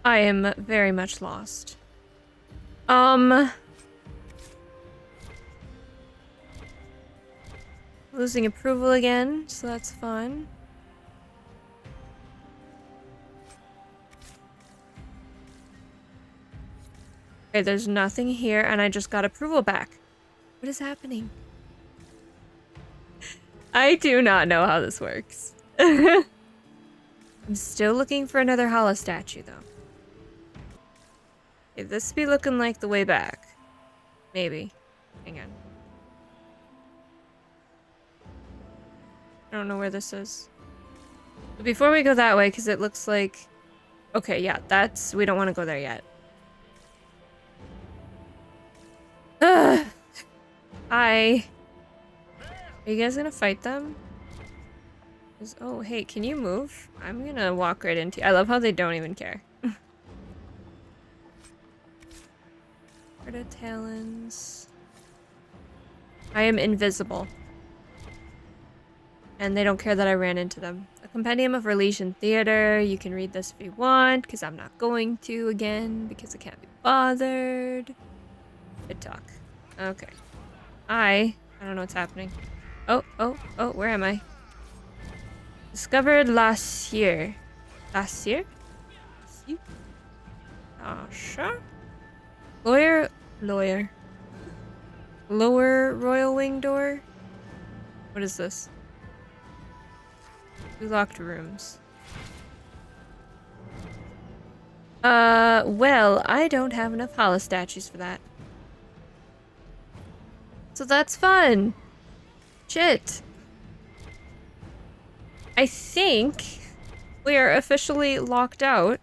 I am very much lost. Losing approval again, so that's fun. Okay, there's nothing here, and I just got approval back. What is happening? I do not know how this works. I'm still looking for another Hala statue, though. Okay, this be looking like the way back. Maybe. Hang on. I don't know where this is. But before we go that way, because it looks like... Okay, yeah, that's... We don't want to go there yet. Ugh! Hi. Are you guys gonna fight them? Oh, hey, can you move? I'm gonna walk right into... I love how they don't even care. Talons. I am invisible. And they don't care that I ran into them. A Compendium of Relation Theater. You can read this if you want, because I'm not going to again, because I can't be bothered. Good talk. Okay. I don't know what's happening. Oh, where am I? Discovered last year. Last year? Sure. Lower royal wing door? What is this? 2 locked rooms. Well, I don't have enough Hala statues for that. So that's fun. Shit. I think we are officially locked out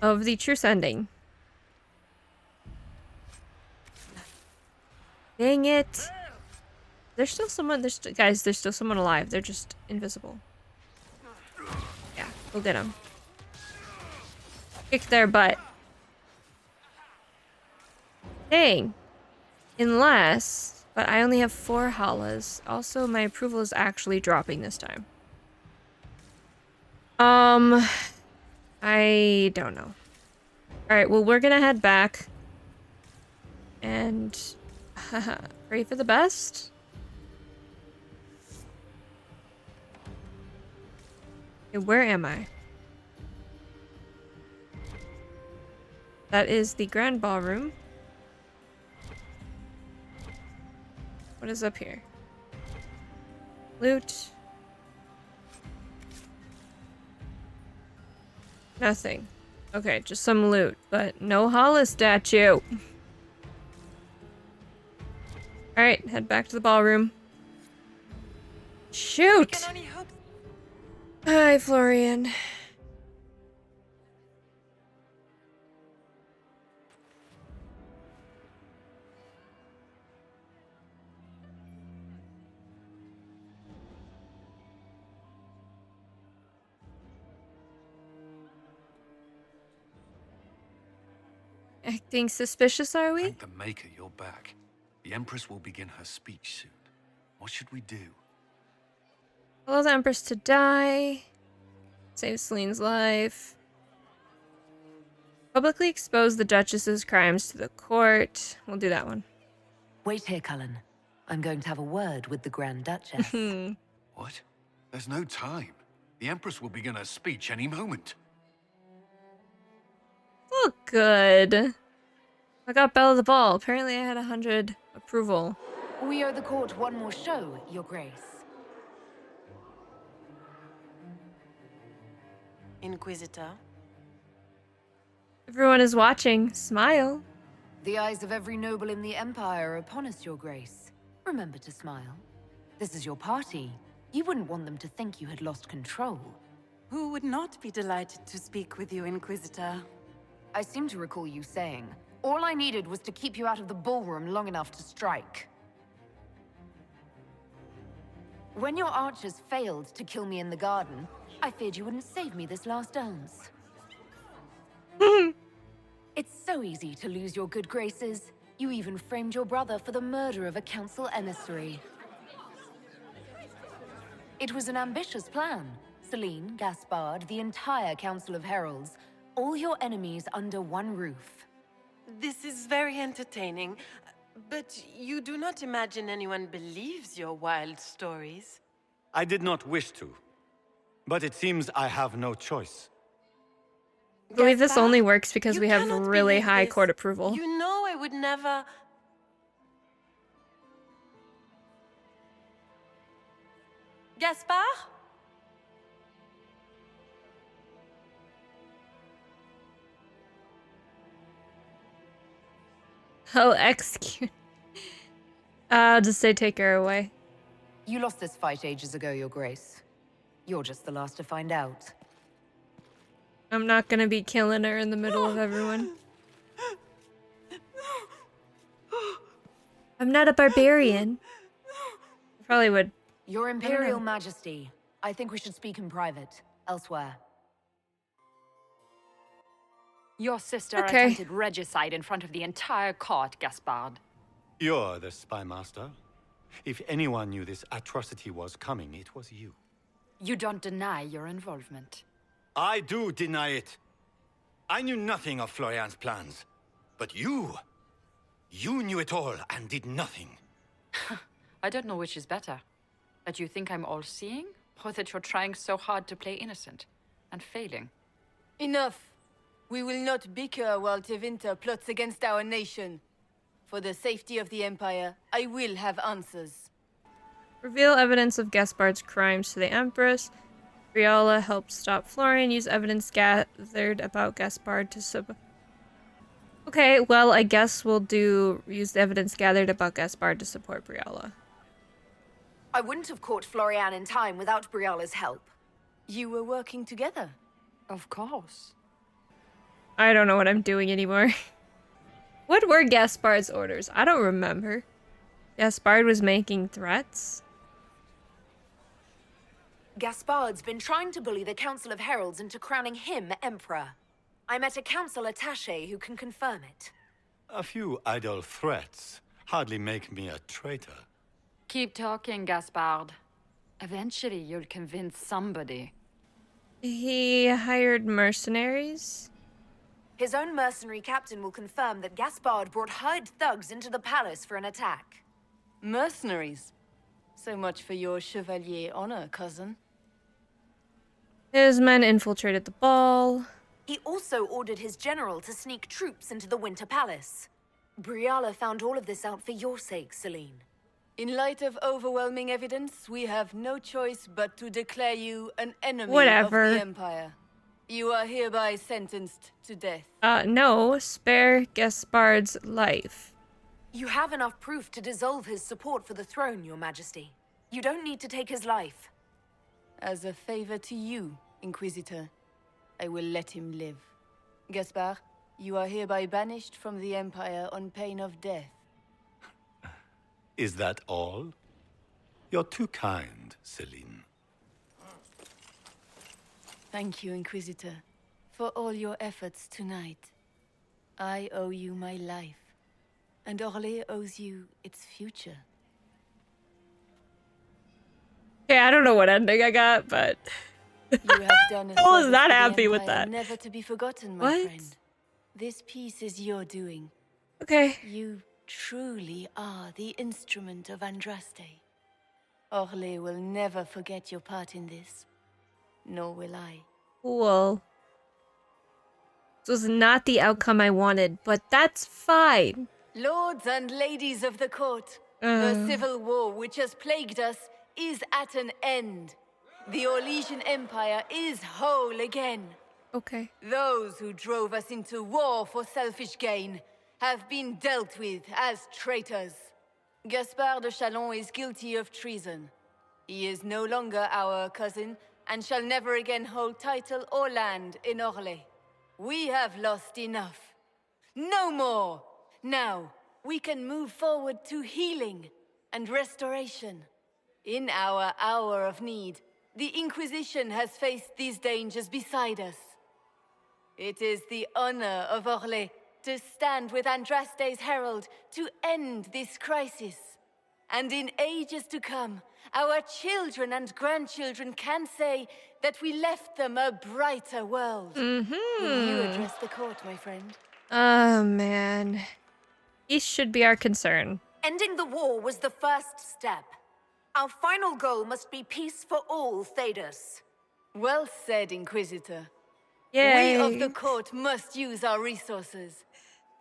of the truce ending. Dang it. There's still someone, guys, there's still someone alive. They're just invisible. Yeah, we'll get them. Kick their butt. Dang. Unless, but I only have 4 Halas. Also, my approval is actually dropping this time. I don't know. Alright, well, we're gonna head back. And... pray for the best? Okay, where am I? That is the Grand Ballroom. What is up here? Loot. Nothing. Okay, just some loot, but no Hala statue. Alright, head back to the ballroom. Shoot! Hi, Florian. Acting suspicious, are we? Thank the Maker you're back. The Empress will begin her speech soon. What should we do? Allow the Empress to die. Save Celene's life. Publicly expose the Duchess's crimes to the court. We'll do that one. Wait here, Cullen. I'm going to have a word with the Grand Duchess. What? There's no time. The Empress will begin her speech any moment. Oh, good. I got Belle of the Ball. Apparently I had 100 approval. We owe the court one more show, Your Grace. Inquisitor. Everyone is watching. Smile. The eyes of every noble in the Empire are upon us, Your Grace. Remember to smile. This is your party. You wouldn't want them to think you had lost control. Who would not be delighted to speak with you, Inquisitor? I seem to recall you saying, all I needed was to keep you out of the ballroom long enough to strike. When your archers failed to kill me in the garden, I feared you wouldn't save me this last dance. It's so easy to lose your good graces. You even framed your brother for the murder of a council emissary. It was an ambitious plan. Celene, Gaspard, the entire Council of Heralds, all your enemies under one roof. This is very entertaining, but you do not imagine anyone believes your wild stories? I did not wish to, but it seems I have no choice. I believe this only works because we have really high court approval. You know I would never... Gaspard? I'll execute. I'll just say take her away. You lost this fight ages ago, Your Grace. You're just the last to find out. I'm not gonna be killing her in the middle of everyone. I'm not a barbarian. I probably would. Your Imperial Majesty, I think we should speak in private, elsewhere. Your sister Okay. attempted regicide in front of the entire court, Gaspard. You're the spy master. If anyone knew this atrocity was coming, it was you. You don't deny your involvement. I do deny it. I knew nothing of Florian's plans. But you knew it all and did nothing. I don't know which is better. That you think I'm all-seeing, or that you're trying so hard to play innocent and failing. Enough. We will not bicker while Tevinter plots against our nation. For the safety of the Empire, I will have answers. Reveal evidence of Gaspard's crimes to the Empress. Briala helped stop Florian. Use evidence gathered about Gaspard to Okay, well, I guess we'll use the evidence gathered about Gaspard to support Briala. I wouldn't have caught Florian in time without Briala's help. You were working together. Of course. I don't know what I'm doing anymore. What were Gaspard's orders? I don't remember. Gaspard was making threats? Gaspard's been trying to bully the Council of Heralds into crowning him Emperor. I met a council attaché who can confirm it. A few idle threats hardly make me a traitor. Keep talking, Gaspard. Eventually, you'll convince somebody. He hired mercenaries? His own mercenary captain will confirm that Gaspard brought hired thugs into the palace for an attack. Mercenaries? So much for your chevalier honor, cousin. His men infiltrated the ball. He also ordered his general to sneak troops into the Winter Palace. Briala found all of this out for your sake, Celene. In light of overwhelming evidence, we have no choice but to declare you an enemy of the Empire. You are hereby sentenced to death. No. Spare Gaspard's life. You have enough proof to dissolve his support for the throne, Your Majesty. You don't need to take his life. As a favor to you, Inquisitor, I will let him live. Gaspard, you are hereby banished from the Empire on pain of death. Is that all? You're too kind, Celene. Thank you, Inquisitor, for all your efforts tonight. I owe you my life, and Orlais owes you its future. Okay, I don't know what ending I got, but... You have done a I was service not to the happy with Empire that. never to be forgotten, my What? friend. This piece is your doing. Okay. You truly are the instrument of Andraste. Orlais will never forget your part in this. Nor will I. Cool. This was not the outcome I wanted, but that's fine. Lords and ladies of the court, the civil war which has plagued us is at an end. The Orlesian Empire is whole again. Okay. Those who drove us into war for selfish gain have been dealt with as traitors. Gaspard de Chalon is guilty of treason. He is no longer our cousin and shall never again hold title or land in Orlais. We have lost enough. No more! Now, we can move forward to healing and restoration. In our hour of need, the Inquisition has faced these dangers beside us. It is the honor of Orlais to stand with Andraste's herald to end this crisis. And in ages to come, our children and grandchildren can say that we left them a brighter world. Will you address the court, my friend? Oh, man. Peace should be our concern. Ending the war was the first step. Our final goal must be peace for all Thedas. Well said, Inquisitor. Yay. We of the court must use our resources.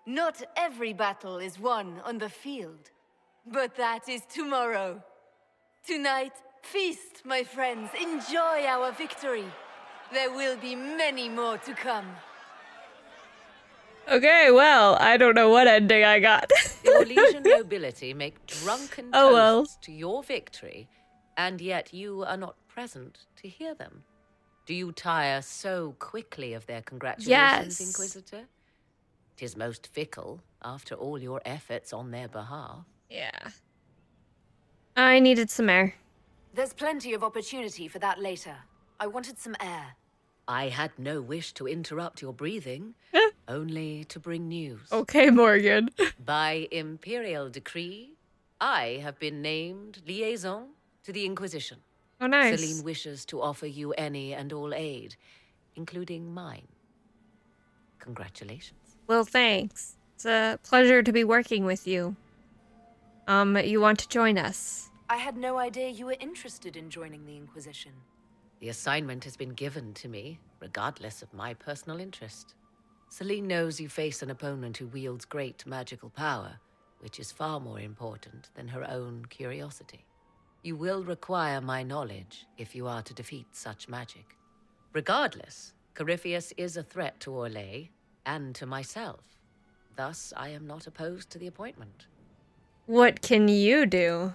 Not every battle is won on the field, but that is tomorrow. Tonight, feast, my friends. Enjoy our victory. There will be many more to come. Okay, well, I don't know what ending I got. The Orlesian nobility make drunken toasts to your victory, and yet you are not present to hear them. Do you tire so quickly of their congratulations, Inquisitor? 'Tis most fickle, after all your efforts on their behalf. Yeah. I needed some air. There's plenty of opportunity for that later. I wanted some air. I had no wish to interrupt your breathing, only to bring news. Okay, Morgan. By imperial decree, I have been named liaison to the Inquisition. Oh, nice. Celene wishes to offer you any and all aid, including mine. Congratulations. Well, thanks. It's a pleasure to be working with you. You want to join us? I had no idea you were interested in joining the Inquisition. The assignment has been given to me, regardless of my personal interest. Celene knows you face an opponent who wields great magical power, which is far more important than her own curiosity. You will require my knowledge if you are to defeat such magic. Regardless, Corypheus is a threat to Orlais and to myself. Thus, I am not opposed to the appointment. What can you do?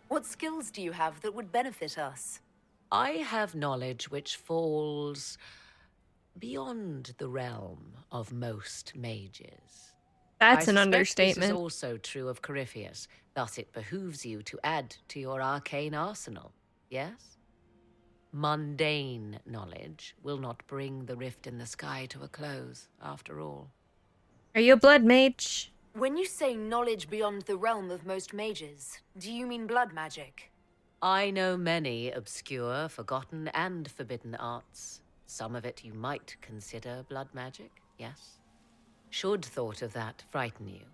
What skills do you have that would benefit us? I have knowledge which falls beyond the realm of most mages. That's an This understatement. is also true of Corypheus. Thus, it behooves you to add to your arcane arsenal, yes? Mundane knowledge will not bring the rift in the sky to a close, after all. Are you a blood mage? When you say knowledge beyond the realm of most mages, do you mean blood magic? I know many obscure, forgotten, and forbidden arts. Some of it you might consider blood magic, yes? Should thought of that frighten you,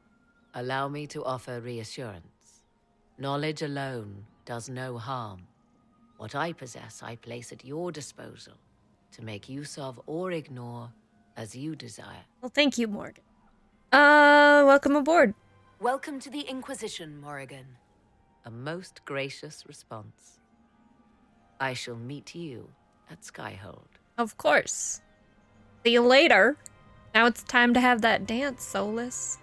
allow me to offer reassurance. Knowledge alone does no harm. What I possess, I place at your disposal to make use of or ignore as you desire. Well, thank you, Morgan. Welcome aboard. Welcome to the Inquisition, Morrigan. A most gracious response. I shall meet you at Skyhold. Of course. See you later. Now it's time to have that dance, Solas.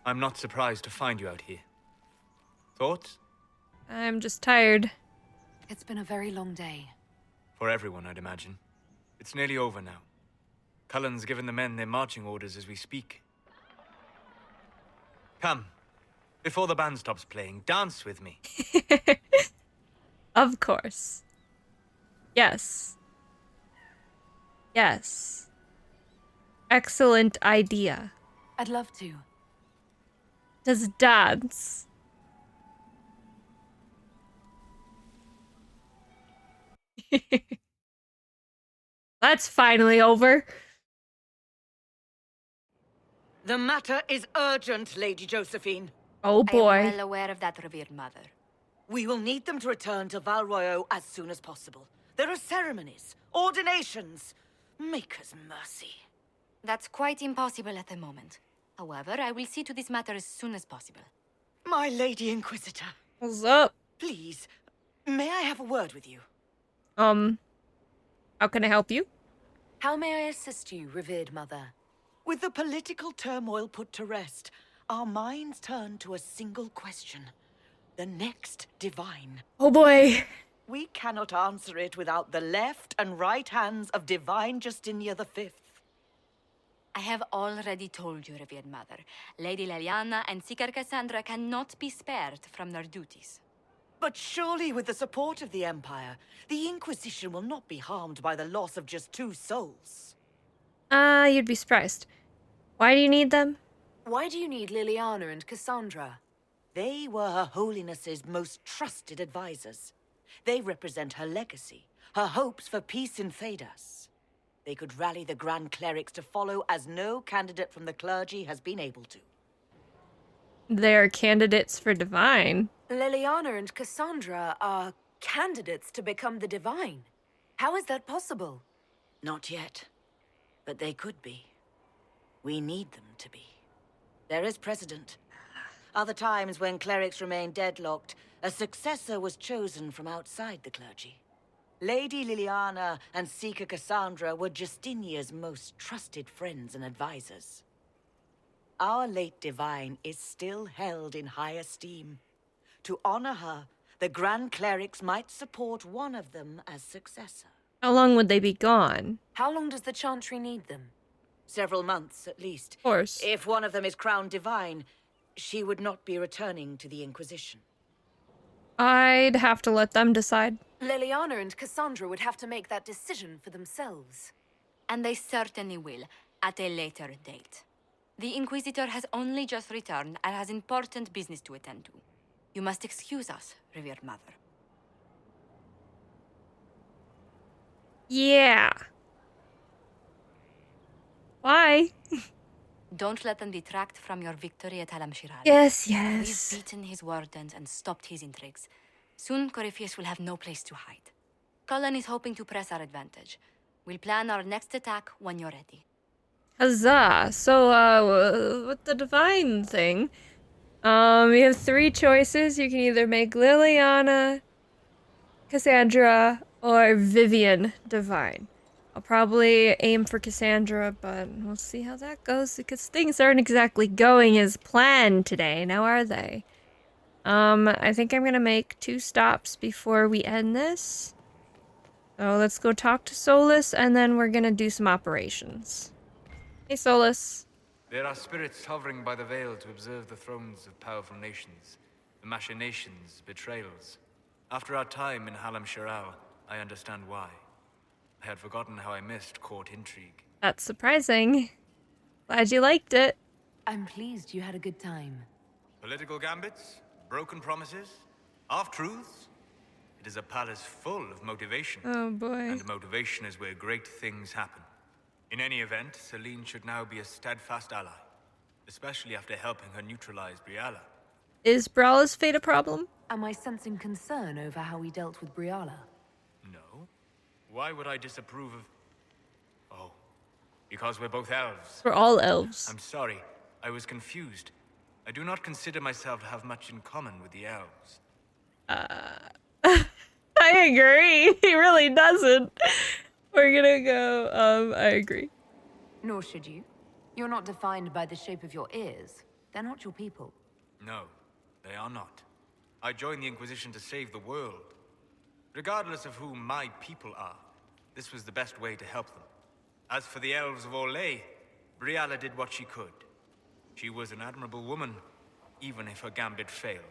I'm not surprised to find you out here. Thoughts? I'm just tired. It's been a very long day. For everyone, I'd imagine. It's nearly over now. Cullen's given the men their marching orders as we speak. Come. Before the band stops playing, dance with me. Of course. Yes. Yes. Excellent idea. I'd love to. Just dance. That's finally over. The matter is urgent, Lady Josephine. Oh boy. I am well aware of that, revered mother. We will need them to return to Val Royeaux as soon as possible. There are ceremonies, ordinations. Make us mercy. That's quite impossible at the moment. However, I will see to this matter as soon as possible. My Lady Inquisitor. What's up? Please, may I have a word with you? How can I help you? How may I assist you, revered mother? With the political turmoil put to rest, our minds turn to a single question. The next divine. Oh boy. We cannot answer it without the left and right hands of Divine Justinia V. I have already told you, revered mother. Lady Leliana and Seeker Cassandra cannot be spared from their duties. But surely with the support of the Empire, the Inquisition will not be harmed by the loss of just 2 souls. You'd be surprised. Why do you need them? Why do you need Liliana and Cassandra? They were Her Holiness's most trusted advisors. They represent her legacy, her hopes for peace in Thedas. They could rally the Grand Clerics to follow as no candidate from the clergy has been able to. They're candidates for divine. Liliana and Cassandra are candidates to become the divine. How is that possible? Not yet, but they could be. We need them to be. There is precedent. Other times when clerics remain deadlocked, a successor was chosen from outside the clergy. Lady Liliana and Seeker Cassandra were Justinia's most trusted friends and advisors. Our late divine is still held in high esteem. To honor her, the Grand Clerics might support one of them as successor. How long would they be gone? How long does the Chantry need them? Several months, at least. Of course. If one of them is crowned divine, she would not be returning to the Inquisition. I'd have to let them decide. Liliana and Cassandra would have to make that decision for themselves. And they certainly will, at a later date. The Inquisitor has only just returned and has important business to attend to. You must excuse us, revered mother. Yeah. Why? Don't let them detract from your victory at Alam Shiral. Yes, yes. We've beaten his wardens and stopped his intrigues. Soon, Corypheus will have no place to hide. Cullen is hoping to press our advantage. We'll plan our next attack when you're ready. Huzzah! So, with the divine thing, you have 3 choices. You can either make Liliana, Cassandra, or Vivian divine. I'll probably aim for Cassandra, but we'll see how that goes, because things aren't exactly going as planned today, now are they? I think I'm gonna make 2 stops before we end this. So let's go talk to Solas, and then we're gonna do some operations. Hey, Solas. There are spirits hovering by the veil to observe the thrones of powerful nations, the machinations, betrayals. After our time in Halam Shiral, I understand why. I had forgotten how I missed court intrigue. That's surprising. Glad you liked it. I'm pleased you had a good time. Political gambits, broken promises, half-truths. It is a palace full of motivation. Oh boy. And motivation is where great things happen. In any event, Celene should now be a steadfast ally, especially after helping her neutralize Briala. Is Briala's fate a problem? Am I sensing concern over how we dealt with Briala? No. Why would I disapprove of... Oh, because we're both elves. We're all elves. I'm sorry, I was confused. I do not consider myself to have much in common with the elves. I agree. He really doesn't. We're gonna go, I agree. Nor should you. You're not defined by the shape of your ears. They're not your people. No, they are not. I joined the Inquisition to save the world. Regardless of who my people are, this was the best way to help them. As for the elves of Orlais, Briala did what she could. She was an admirable woman, even if her gambit failed.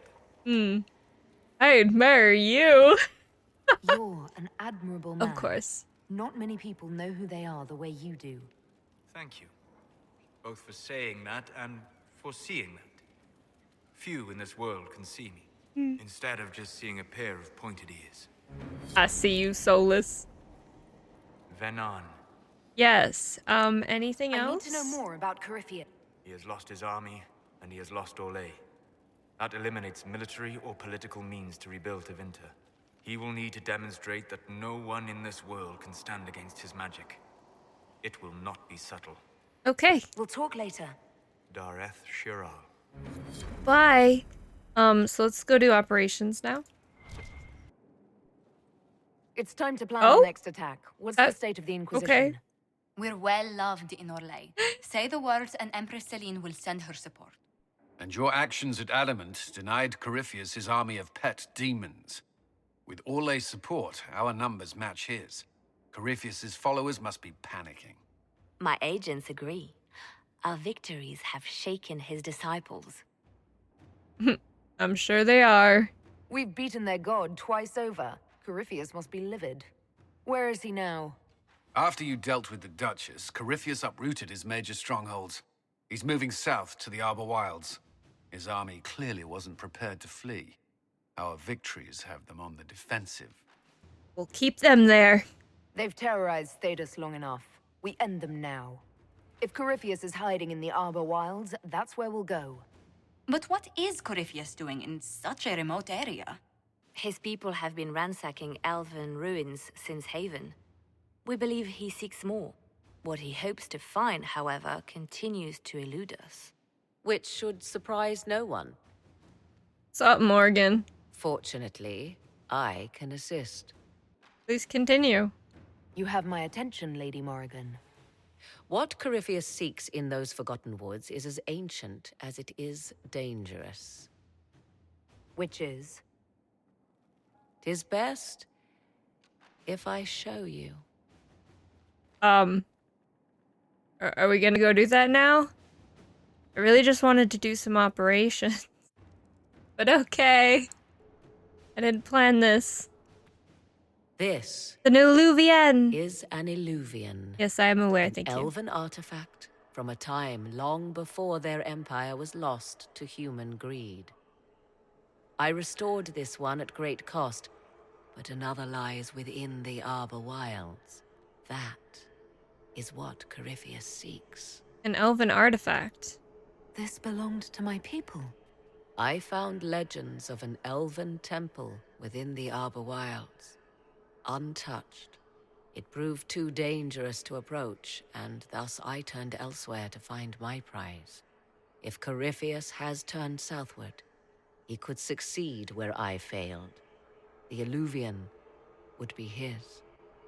I admire you. You're an admirable man. Of course. Not many people know who they are the way you do. Thank you. Both for saying that and for seeing that. Few in this world can see me, instead of just seeing a pair of pointed ears. I see you, Solas. Venan. Yes. Anything else? I need to know more about Corypheus. He has lost his army, and he has lost Orlais. That eliminates military or political means to rebuild Tevinter. He will need to demonstrate that no one in this world can stand against his magic. It will not be subtle. Okay. We'll talk later. Dareth Shiral. Bye. So let's go do operations now. It's time to plan Oh? our next attack. What's the state of the Inquisition? Okay. We're well loved in Orlais. Say the words and Empress Celene will send her support. And your actions at Adamant denied Corypheus his army of pet demons. With Orlay's support, our numbers match his. Corypheus's followers must be panicking. My agents agree. Our victories have shaken his disciples. I'm sure they are. We've beaten their god twice over. Corypheus must be livid. Where is he now? After you dealt with the Duchess, Corypheus uprooted his major strongholds. He's moving south to the Arbor Wilds. His army clearly wasn't prepared to flee. Our victories have them on the defensive. We'll keep them there. They've terrorized Thedas long enough. We end them now. If Corypheus is hiding in the Arbor Wilds, that's where we'll go. But what is Corypheus doing in such a remote area? His people have been ransacking elven ruins since Haven. We believe he seeks more. What he hopes to find, however, continues to elude us. Which should surprise no one. What's up, Morgan? Fortunately, I can assist. Please continue. You have my attention, Lady Morrigan. What Corypheus seeks in those Forgotten Woods is as ancient as it is dangerous. Which is? 'Tis best if I show you. Are we gonna go do that now? I really just wanted to do some operations. But okay. I didn't plan this. This An Illuvian is an Illuvian. Yes, I am aware, thank you. An elven artifact from a time long before their empire was lost to human greed. I restored this one at great cost, but another lies within the Arbor Wilds. That is what Corypheus seeks. An elven artifact. This belonged to my people. I found legends of an elven temple within the Arbor Wilds. Untouched. It proved too dangerous to approach, and thus I turned elsewhere to find my prize. If Corypheus has turned southward, he could succeed where I failed. The Illuvian would be his.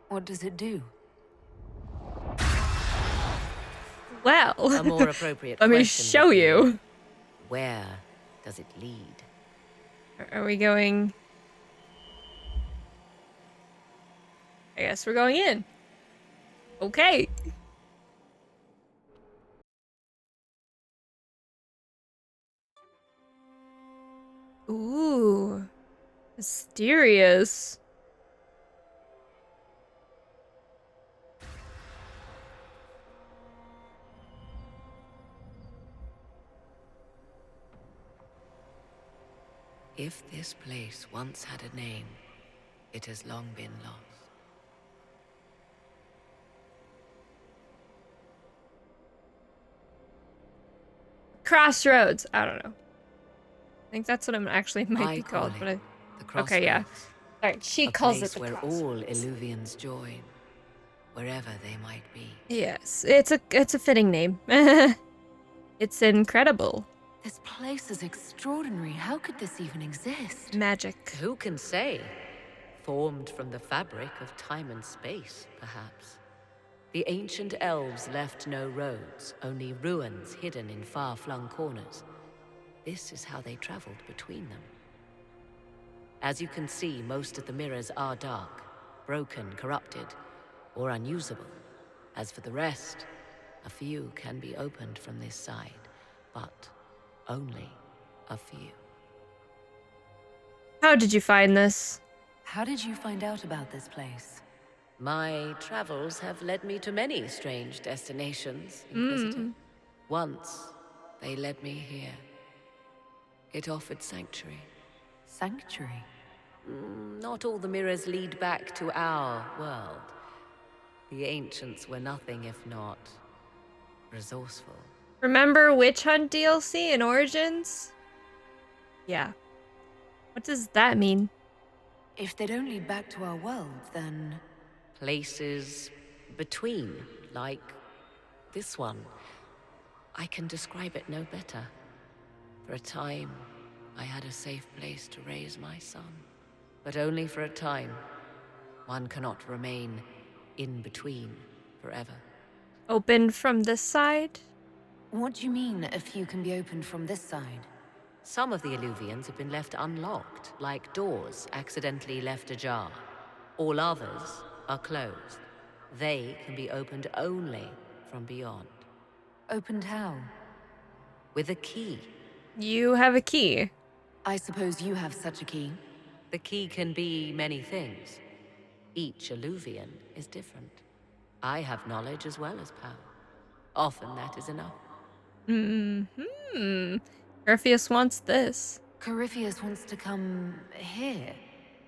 What does it do? Well, a more appropriate let me question show would be, you. Where does it lead? Are we going? I guess we're going in. Okay. Ooh. Mysterious. If this place once had a name, it has long been lost. Crossroads. I don't know. I think that's what it actually might be call called, it but I... the Crossroads. Okay, yeah. Alright, she A calls it place the where Crossroads. all Illuvians join, wherever they might be. Yes, it's a fitting name. It's incredible. This place is extraordinary. How could this even exist? Magic. Who can say? Formed from the fabric of time and space, perhaps. The ancient elves left no roads, only ruins hidden in far-flung corners. This is how they traveled between them. As you can see, most of the mirrors are dark, broken, corrupted, or unusable. As for the rest, a few can be opened from this side, but only a few. How did you find this? How did you find out about this place? My travels have led me to many strange destinations, Inquisitor. Once, they led me here. It offered sanctuary. Sanctuary? Not all the mirrors lead back to our world. The ancients were nothing if not resourceful. Remember Witch Hunt DLC in Origins? Yeah. What does that mean? If they don't lead back to our world, then... Places between, like this one. I can describe it no better. For a time, I had a safe place to raise my son. But only for a time. One cannot remain in between forever. Open from this side? What do you mean, a few can be opened from this side? Some of the Illuvians have been left unlocked, like doors accidentally left ajar. All others are closed. They can be opened only from beyond. Opened how? With a key. You have a key. I suppose you have such a key. The key can be many things. Each Illuvian is different. I have knowledge as well as power. Often that is enough. Orpheus wants this. Corypheus wants to come here.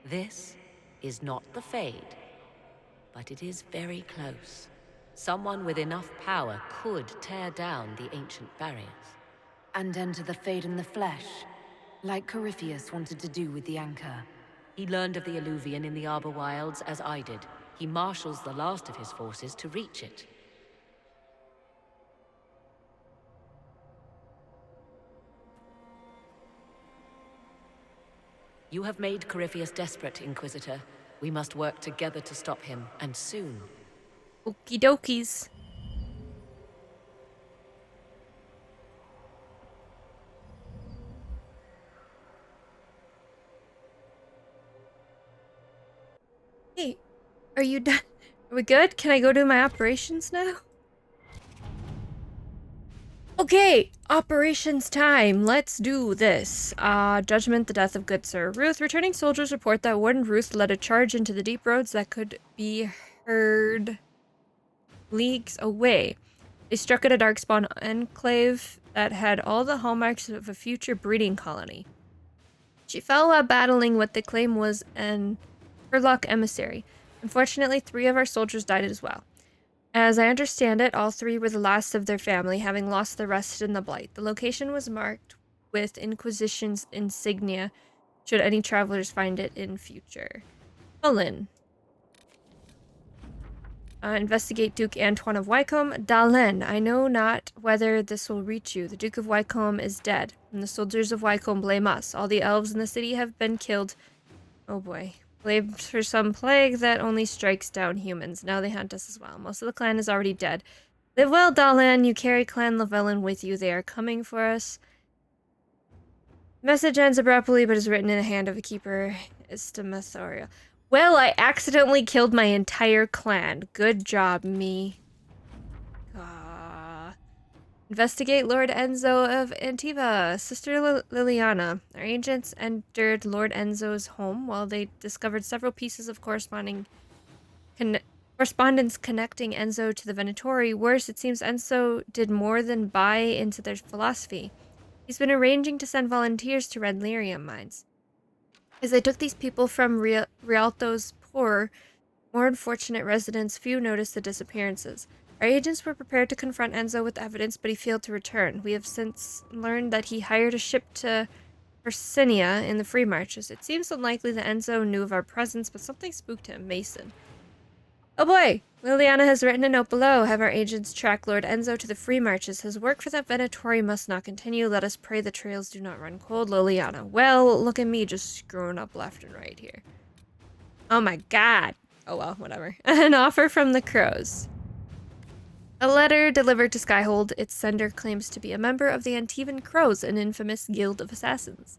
This is not the Fade, but it is very close. Someone with enough power could tear down the ancient barriers. And enter the Fade in the flesh, like Corypheus wanted to do with the Anchor. He learned of the Illuvian in the Arbor Wilds as I did. He marshals the last of his forces to reach it. You have made Corypheus desperate, Inquisitor. We must work together to stop him, and soon. Okie dokies. Hey, are you done? Are we good? Can I go do my operations now? Okay, operations time. Let's do this. Judgment, the death of good Sir Ruth. Returning soldiers report that Warden Ruth led a charge into the deep roads that could be heard leagues away. They struck at a darkspawn enclave that had all the hallmarks of a future breeding colony. She fell while battling what they claim was an Herlock emissary. Unfortunately, 3 of our soldiers died as well. As I understand it, all 3 were the last of their family, having lost the rest in the Blight. The location was marked with Inquisition's insignia, should any travelers find it in future. Celene. Investigate Duke Antoine of Wycombe. Dalen, I know not whether this will reach you. The Duke of Wycombe is dead, and the soldiers of Wycombe blame us. All the elves in the city have been killed. Oh boy. Blamed for some plague that only strikes down humans. Now they hunt us as well. Most of the clan is already dead. Live well, Dalen. You carry Clan Lavellan with you. They are coming for us. Message ends abruptly, but is written in the hand of a keeper. Estimathoria. Well, I accidentally killed my entire clan. Good job, me. Investigate Lord Enzo of Antiva. Sister Liliana. Our agents entered Lord Enzo's home while they discovered several pieces of correspondence connecting Enzo to the Venatori. Worse, it seems Enzo did more than buy into their philosophy. He's been arranging to send volunteers to Red Lyrium mines. As they took these people from Rialto's poorer, more unfortunate residents, few noticed the disappearances. Our agents were prepared to confront Enzo with evidence, but he failed to return. We have since learned that he hired a ship to Hercynia in the Free Marches. It seems unlikely that Enzo knew of our presence, but something spooked him. Mason. Oh boy! Liliana has written a note below. Have our agents track Lord Enzo to the Free Marches. His work for that Venatori must not continue. Let us pray the trails do not run cold. Liliana. Well, look at me just screwing up left and right here. Oh my god. Oh well, whatever. An offer from the Crows. A letter delivered to Skyhold. Its sender claims to be a member of the Antivan Crows, an infamous guild of assassins.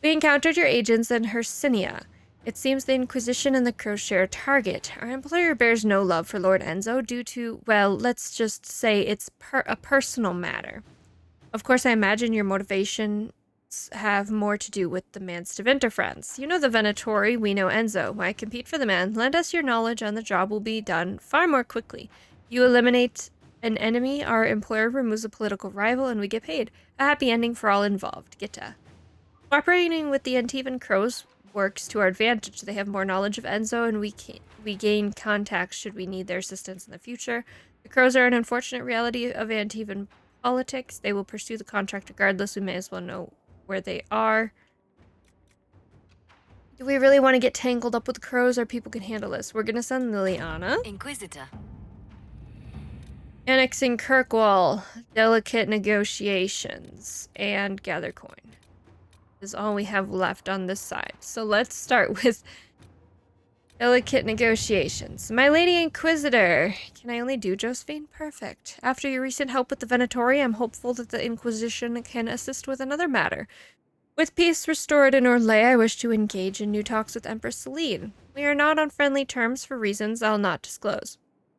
We encountered your agents in Hercynia. It seems the Inquisition and the Crows share a target. Our employer bears no love for Lord Enzo due to, well, let's just say it's a personal matter. Of course, I imagine your motivations have more to do with the man's Steventer friends. You know the Venatori, we know Enzo. Why compete for the man? Lend us your knowledge and the job will be done far more quickly. You eliminate an enemy, our employer removes a political rival, and we get paid. A happy ending for all involved. Gitta. Cooperating with the Antivan Crows works to our advantage. They have more knowledge of Enzo, and we gain contacts should we need their assistance in the future. The Crows are an unfortunate reality of Antivan politics. They will pursue the contract regardless. We may as well know where they are. Do we really want to get tangled up with crows, or people can handle this? We're gonna send Liliana. Inquisitor. Annexing Kirkwall. Delicate negotiations. And gather coin. Is all we have left on this side. So let's start with delicate negotiations. My Lady Inquisitor. Can I only do Josephine? Perfect. After your recent help with the Venatori, I'm hopeful that the Inquisition can assist with another matter. With peace restored in Orlais, I wish to engage in new talks with Empress Celene. We are not on friendly terms for reasons I'll not disclose.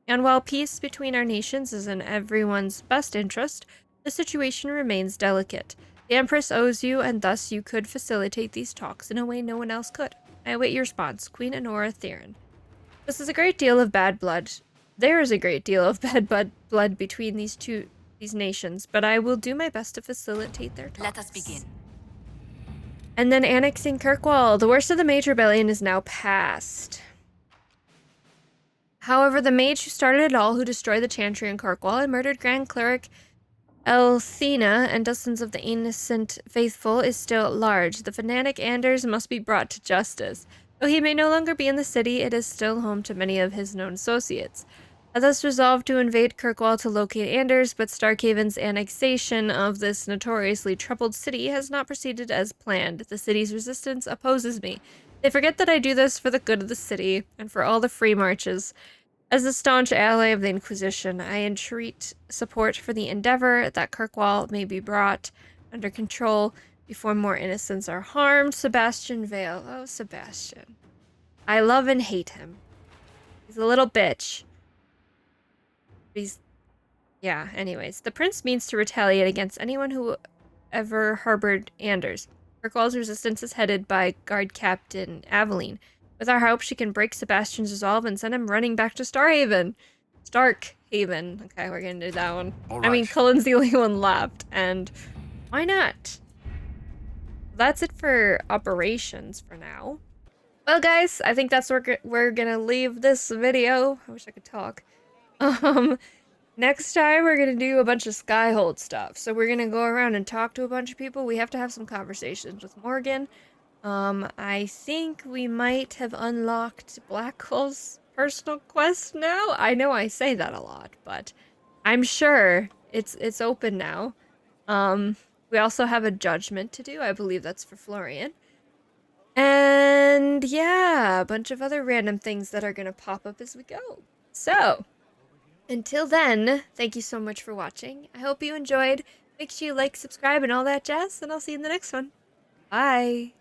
And while peace between our nations is in everyone's best interest, the situation remains delicate. The Empress owes you, and thus you could facilitate these talks in a way no one else could. I await your response, Queen Honora Theron. This is a great deal of bad blood. There is a great deal of bad blood between these nations, but I will do my best to facilitate their talks. Let us begin. And then annexing Kirkwall. The worst of the Mage Rebellion is now past. However, the mage who started it all, who destroyed the Chantry in Kirkwall and murdered Grand Cleric Elthena and dozens of the innocent faithful, is still at large. The fanatic Anders must be brought to justice. Though he may no longer be in the city, it is still home to many of his known associates. I thus resolved to invade Kirkwall to locate Anders, but Starkhaven's annexation of this notoriously troubled city has not proceeded as planned. The city's resistance opposes me. They forget that I do this for the good of the city, and for all the free marches. As a staunch ally of the Inquisition, I entreat support for the endeavor that Kirkwall may be brought under control before more innocents are harmed. Sebastian Vale. Oh, Sebastian. I love and hate him. He's a little bitch. Yeah, anyways. The prince means to retaliate against anyone who ever harbored Anders. Kirkwall's resistance is headed by Guard Captain Aveline. With our help, she can break Sebastian's resolve and send him running back to Starkhaven. Okay, we're gonna do that one. Right. I mean, Cullen's the only one left, and why not? That's it for operations for now. Well, guys, I think that's where we're gonna leave this video. I wish I could talk. Next time we're gonna do a bunch of Skyhold stuff. So we're gonna go around and talk to a bunch of people. We have to have some conversations with Morrigan. I think we might have unlocked Blackhole's personal quest now. I know I say that a lot, but I'm sure it's open now. We also have a judgment to do. I believe that's for Florian. And yeah, a bunch of other random things that are gonna pop up as we go. So, until then, thank you so much for watching. I hope you enjoyed. Make sure you like, subscribe, and all that jazz, and I'll see you in the next one. Bye!